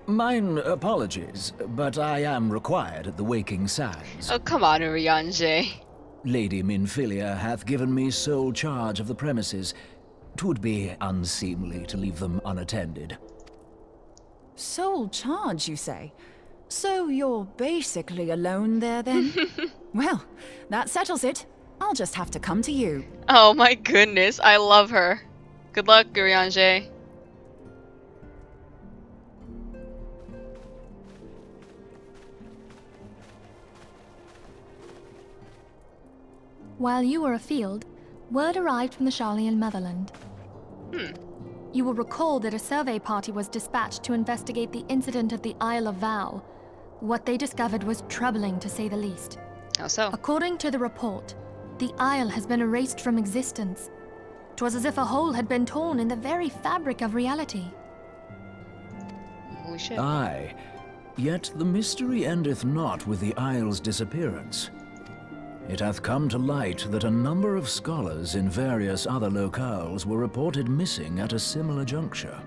Speaker 7: Mine apologies, but I am required at the Waking Sands.
Speaker 1: Oh, come on, Urianger.
Speaker 7: Lady Minfilia hath given me sole charge of the premises. 'Twould be unseemly to leave them unattended.
Speaker 2: Sole charge, you say? So you're basically alone there, then? Well, that settles it. I'll just have to come to you.
Speaker 1: Oh my goodness, I love her. Good luck, Urianger.
Speaker 3: While you were afield, word arrived from the Sharlayan motherland. You will recall that a survey party was dispatched to investigate the incident at the Isle of Val. What they discovered was troubling, to say the least.
Speaker 1: How so?
Speaker 3: According to the report, the isle has been erased from existence. 'Twas as if a hole had been torn in the very fabric of reality.
Speaker 1: Holy shit.
Speaker 7: Aye, yet the mystery endeth not with the isle's disappearance. It hath come to light that a number of scholars in various other locales were reported missing at a similar juncture.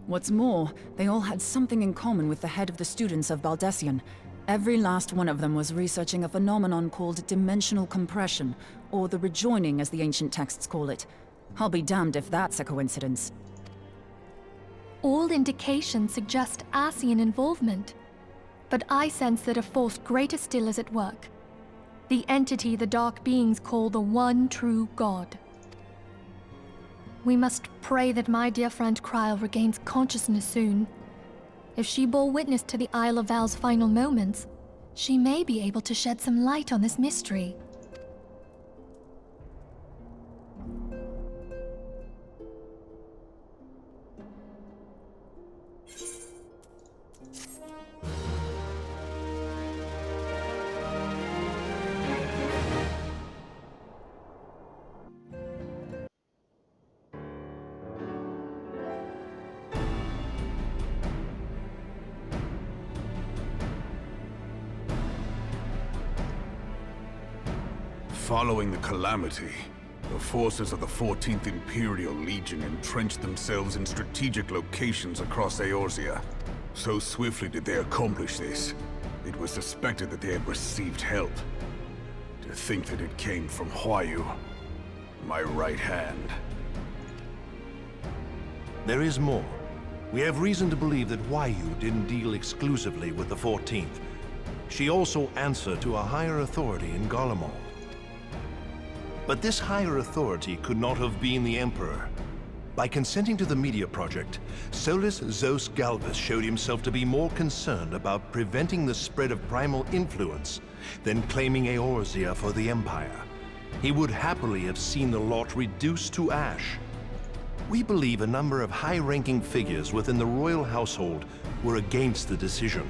Speaker 2: What's more, they all had something in common with the head of the students of Baldessian. Every last one of them was researching a phenomenon called dimensional compression, or the rejoining as the ancient texts call it. I'll be damned if that's a coincidence.
Speaker 3: All indications suggest Ascian involvement, but I sense that a force greater still is at work. The entity the Dark Beings call the One True God. We must pray that my dear friend Kryl regains consciousness soon. If she bore witness to the Isle of Val's final moments, she may be able to shed some light on this mystery.
Speaker 14: Following the calamity, the forces of the 14th Imperial Legion entrenched themselves in strategic locations across Eorzea. So swiftly did they accomplish this, it was suspected that they had received help. To think that it came from Huayu, my right hand.
Speaker 12: There is more.
Speaker 15: We have reason to believe that Huayu didn't deal exclusively with the 14th. She also answered to a higher authority in Garlemald. But this higher authority could not have been the Emperor. By consenting to the media project, Solus Zos Galvus showed himself to be more concerned about preventing the spread of primal influence than claiming Eorzea for the Empire. He would happily have seen the lot reduced to ash. We believe a number of high-ranking figures within the royal household were against the decision,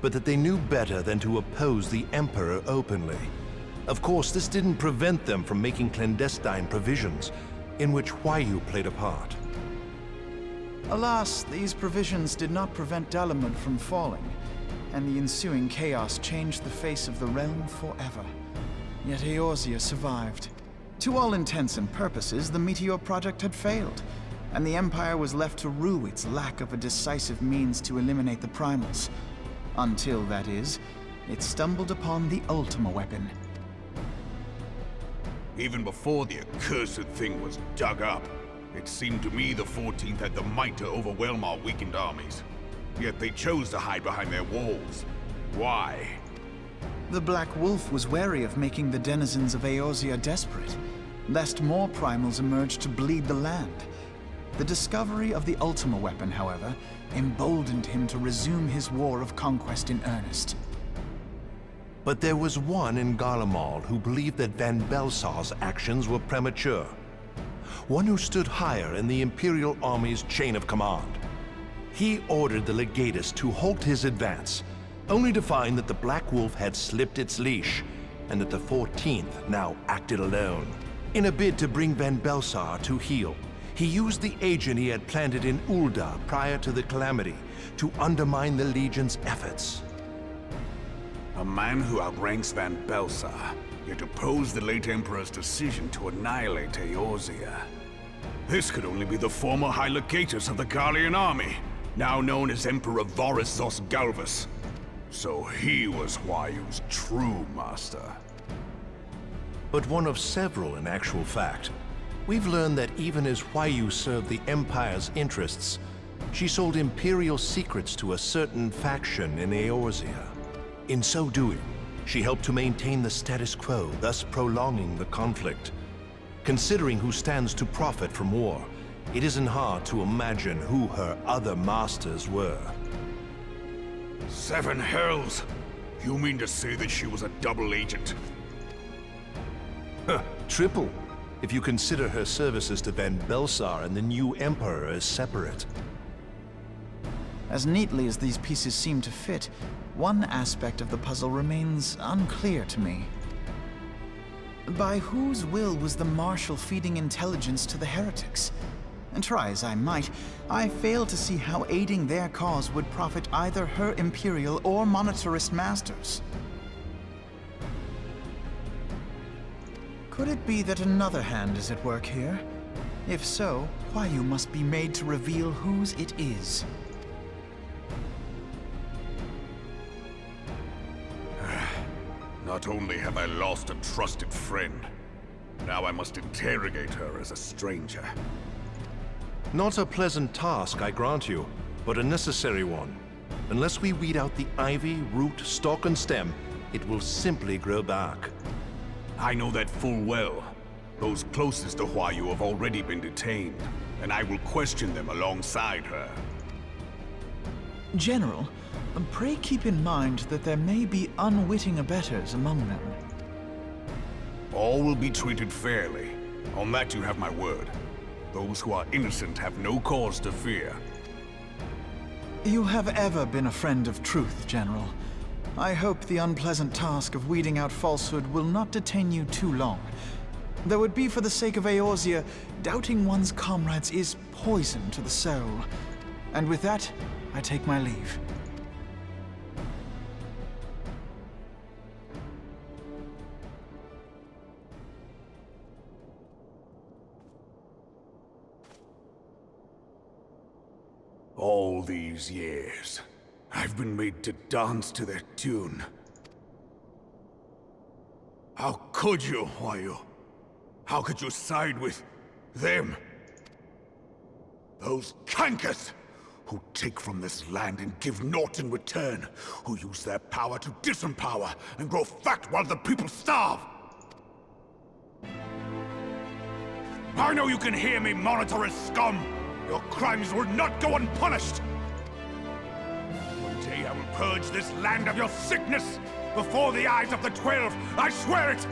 Speaker 15: but that they knew better than to oppose the Emperor openly. Of course, this didn't prevent them from making clandestine provisions, in which Huayu played a part.
Speaker 11: Alas, these provisions did not prevent Dalamud from falling, and the ensuing chaos changed the face of the realm forever. Yet Eorzea survived. To all intents and purposes, the Meteor Project had failed, and the Empire was left to rue its lack of a decisive means to eliminate the primals. Until, that is, it stumbled upon the Ultima weapon.
Speaker 14: Even before the accursed thing was dug up, it seemed to me the 14th had the might to overwhelm our weakened armies. Yet they chose to hide behind their walls. Why?
Speaker 11: The Black Wolf was wary of making the denizens of Eorzea desperate, lest more primals emerge to bleed the land. The discovery of the Ultima weapon, however, emboldened him to resume his war of conquest in earnest.
Speaker 15: But there was one in Garlemald who believed that Van Belsar's actions were premature. One who stood higher in the Imperial Army's chain of command. He ordered the Legatus to halt his advance, only to find that the Black Wolf had slipped its leash, and that the 14th now acted alone. In a bid to bring Van Belsar to heel, he used the agent he had planted in Ul'dah prior to the Calamity to undermine the Legion's efforts.
Speaker 14: A man who outranks Van Belsar, yet opposed the late Emperor's decision to annihilate Eorzea. This could only be the former High Legatus of the Garlean army, now known as Emperor Voris Zos Galvus. So he was Huayu's true master.
Speaker 15: But one of several in actual fact. We've learned that even as Huayu served the Empire's interests, she sold Imperial secrets to a certain faction in Eorzea. In so doing, she helped to maintain the status quo, thus prolonging the conflict. Considering who stands to profit from war, it isn't hard to imagine who her other masters were.
Speaker 14: Seven hells! You mean to say that she was a double agent?
Speaker 15: Triple, if you consider her services to Van Belsar and the new Emperor as separate.
Speaker 11: As neatly as these pieces seem to fit, one aspect of the puzzle remains unclear to me. By whose will was the Marshal feeding intelligence to the heretics? And try as I might, I fail to see how aiding their cause would profit either her Imperial or monetarist masters. Could it be that another hand is at work here? If so, Huayu must be made to reveal whose it is.
Speaker 14: Not only have I lost a trusted friend, now I must interrogate her as a stranger.
Speaker 15: Not a pleasant task, I grant you, but a necessary one. Unless we weed out the ivy, root, stalk, and stem, it will simply grow back.
Speaker 14: I know that full well. Those closest to Huayu have already been detained, and I will question them alongside her.
Speaker 11: General, pray keep in mind that there may be unwitting abettors among them.
Speaker 14: All will be treated fairly. On that you have my word. Those who are innocent have no cause to fear.
Speaker 11: You have ever been a friend of truth, General. I hope the unpleasant task of weeding out falsehood will not detain you too long. Though it be for the sake of Eorzea, doubting one's comrades is poison to the soul. And with that, I take my leave.
Speaker 14: All these years, I've been made to dance to their tune. How could you, Huayu? How could you side with them? Those cankers! who take from this land and give naught in return, who use their power to disempower and grow fat while the people starve. I know you can hear me, monetarist scum! Your crimes will not go unpunished! One day I will purge this land of your sickness, before the eyes of the 12, I swear it!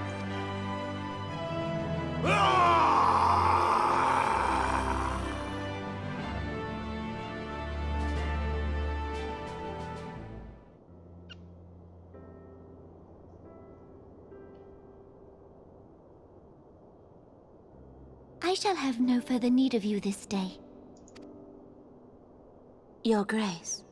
Speaker 4: I shall have no further need of you this day. Your Grace.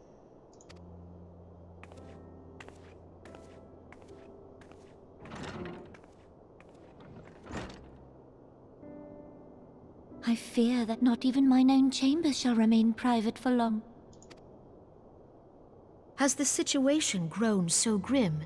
Speaker 4: I fear that not even mine own chambers shall remain private for long.
Speaker 5: Has the situation grown so grim?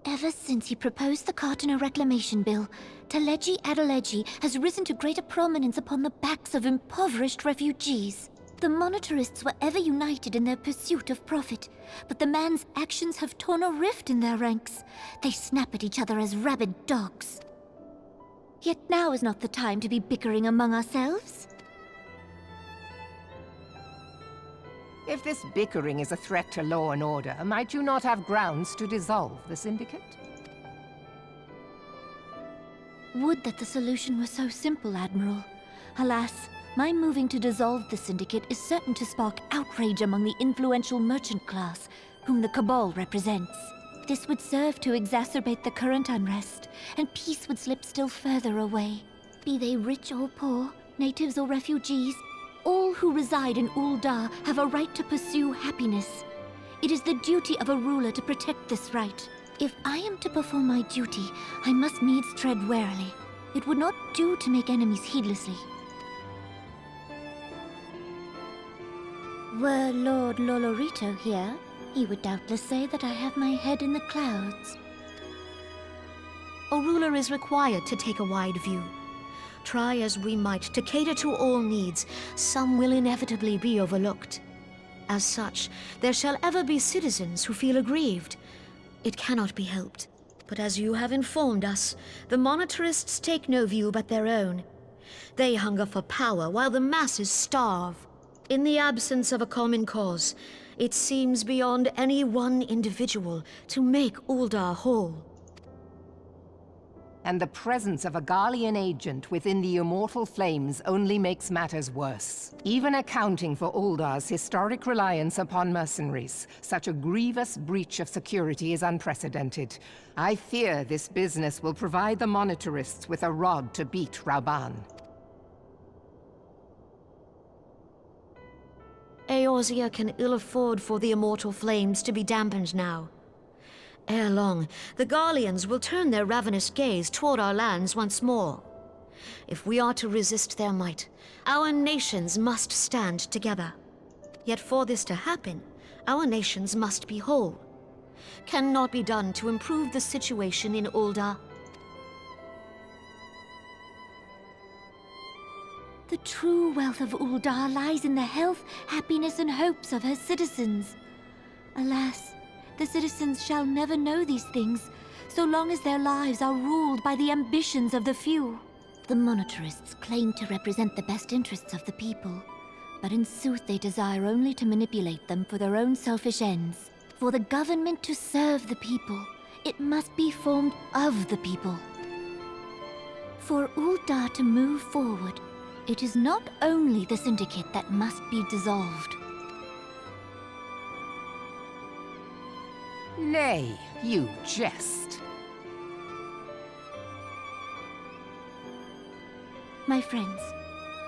Speaker 4: Ever since he proposed the Cartiner Reclamation Bill, Teleji Adeleji has risen to greater prominence upon the backs of impoverished refugees. The monetarists were ever united in their pursuit of profit, but the man's actions have torn a rift in their ranks. They snap at each other as rabid dogs. Yet now is not the time to be bickering among ourselves.
Speaker 16: If this bickering is a threat to law and order, might you not have grounds to dissolve the Syndicate?
Speaker 4: Would that the solution were so simple, Admiral. Alas, my moving to dissolve the Syndicate is certain to spark outrage among the influential merchant class, whom the Cabal represents. This would serve to exacerbate the current unrest, and peace would slip still further away. Be they rich or poor, natives or refugees, all who reside in Ul'dah have a right to pursue happiness. It is the duty of a ruler to protect this right. If I am to perform my duty, I must needs tread warily. It would not do to make enemies heedlessly. Were Lord Lolorito here, he would doubtless say that I have my head in the clouds.
Speaker 5: A ruler is required to take a wide view. Try as we might to cater to all needs, some will inevitably be overlooked. As such, there shall ever be citizens who feel aggrieved. It cannot be helped. But as you have informed us, the monetarists take no view but their own. They hunger for power while the masses starve. In the absence of a common cause, it seems beyond any one individual to make Ul'dah whole.
Speaker 16: And the presence of a Garlean agent within the Immortal Flames only makes matters worse. Even accounting for Ul'dah's historic reliance upon mercenaries, such a grievous breach of security is unprecedented. I fear this business will provide the monetarists with a rod to beat Rauban.
Speaker 5: Eorzea can ill afford for the Immortal Flames to be dampened now. Ere long, the Garleans will turn their ravenous gaze toward our lands once more. If we are to resist their might, our nations must stand together. Yet for this to happen, our nations must be whole. Cannot be done to improve the situation in Ul'dah.
Speaker 4: The true wealth of Ul'dah lies in the health, happiness, and hopes of her citizens. Alas, the citizens shall never know these things, so long as their lives are ruled by the ambitions of the few. The monetarists claim to represent the best interests of the people, but in sooth they desire only to manipulate them for their own selfish ends. For the government to serve the people, it must be formed of the people. For Ul'dah to move forward, it is not only the Syndicate that must be dissolved.
Speaker 16: Nay, you jest.
Speaker 4: My friends,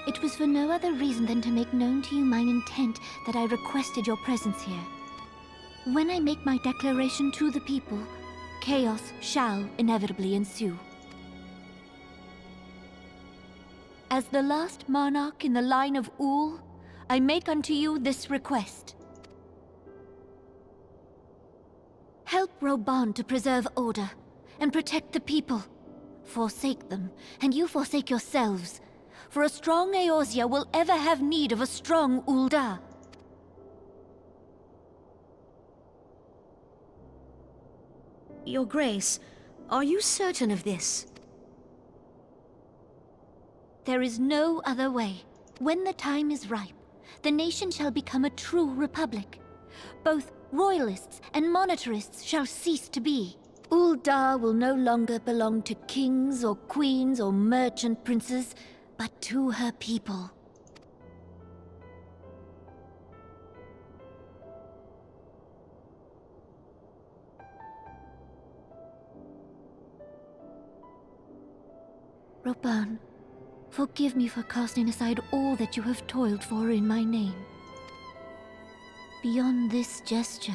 Speaker 4: it was for no other reason than to make known to you mine intent that I requested your presence here. When I make my declaration to the people, chaos shall inevitably ensue. As the last monarch in the line of Ul, I make unto you this request. Help Rauban to preserve order and protect the people. Forsake them, and you forsake yourselves. for a strong Eorzea will ever have need of a strong Ul'dah.
Speaker 5: Your Grace, are you certain of this?
Speaker 4: There is no other way. When the time is ripe, the nation shall become a true republic. Both royalists and monetarists shall cease to be. Ul'dah will no longer belong to kings or queens or merchant princes, but to her people. Roban, forgive me for casting aside all that you have toiled for in my name. Beyond this gesture,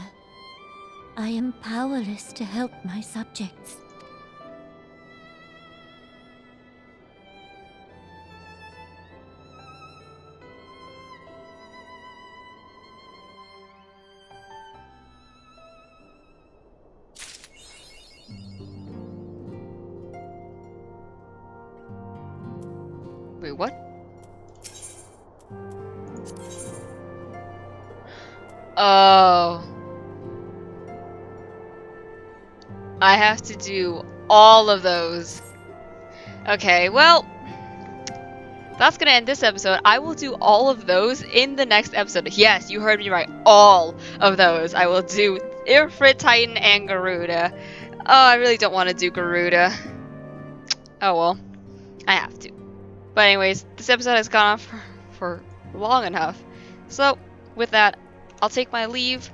Speaker 4: I am powerless to help my subjects.
Speaker 1: Wait, what? Oh. I have to do all of those. Okay, well, that's gonna end this episode. I will do all of those in the next episode. Yes, you heard me right. All of those. I will do Ifrit, Titan, and Garuda. Oh, I really don't want to do Garuda. Oh well, I have to. But anyways, this episode has gone on for long enough. So, with that, I'll take my leave.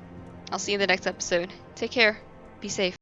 Speaker 1: I'll see you in the next episode. Take care. Be safe.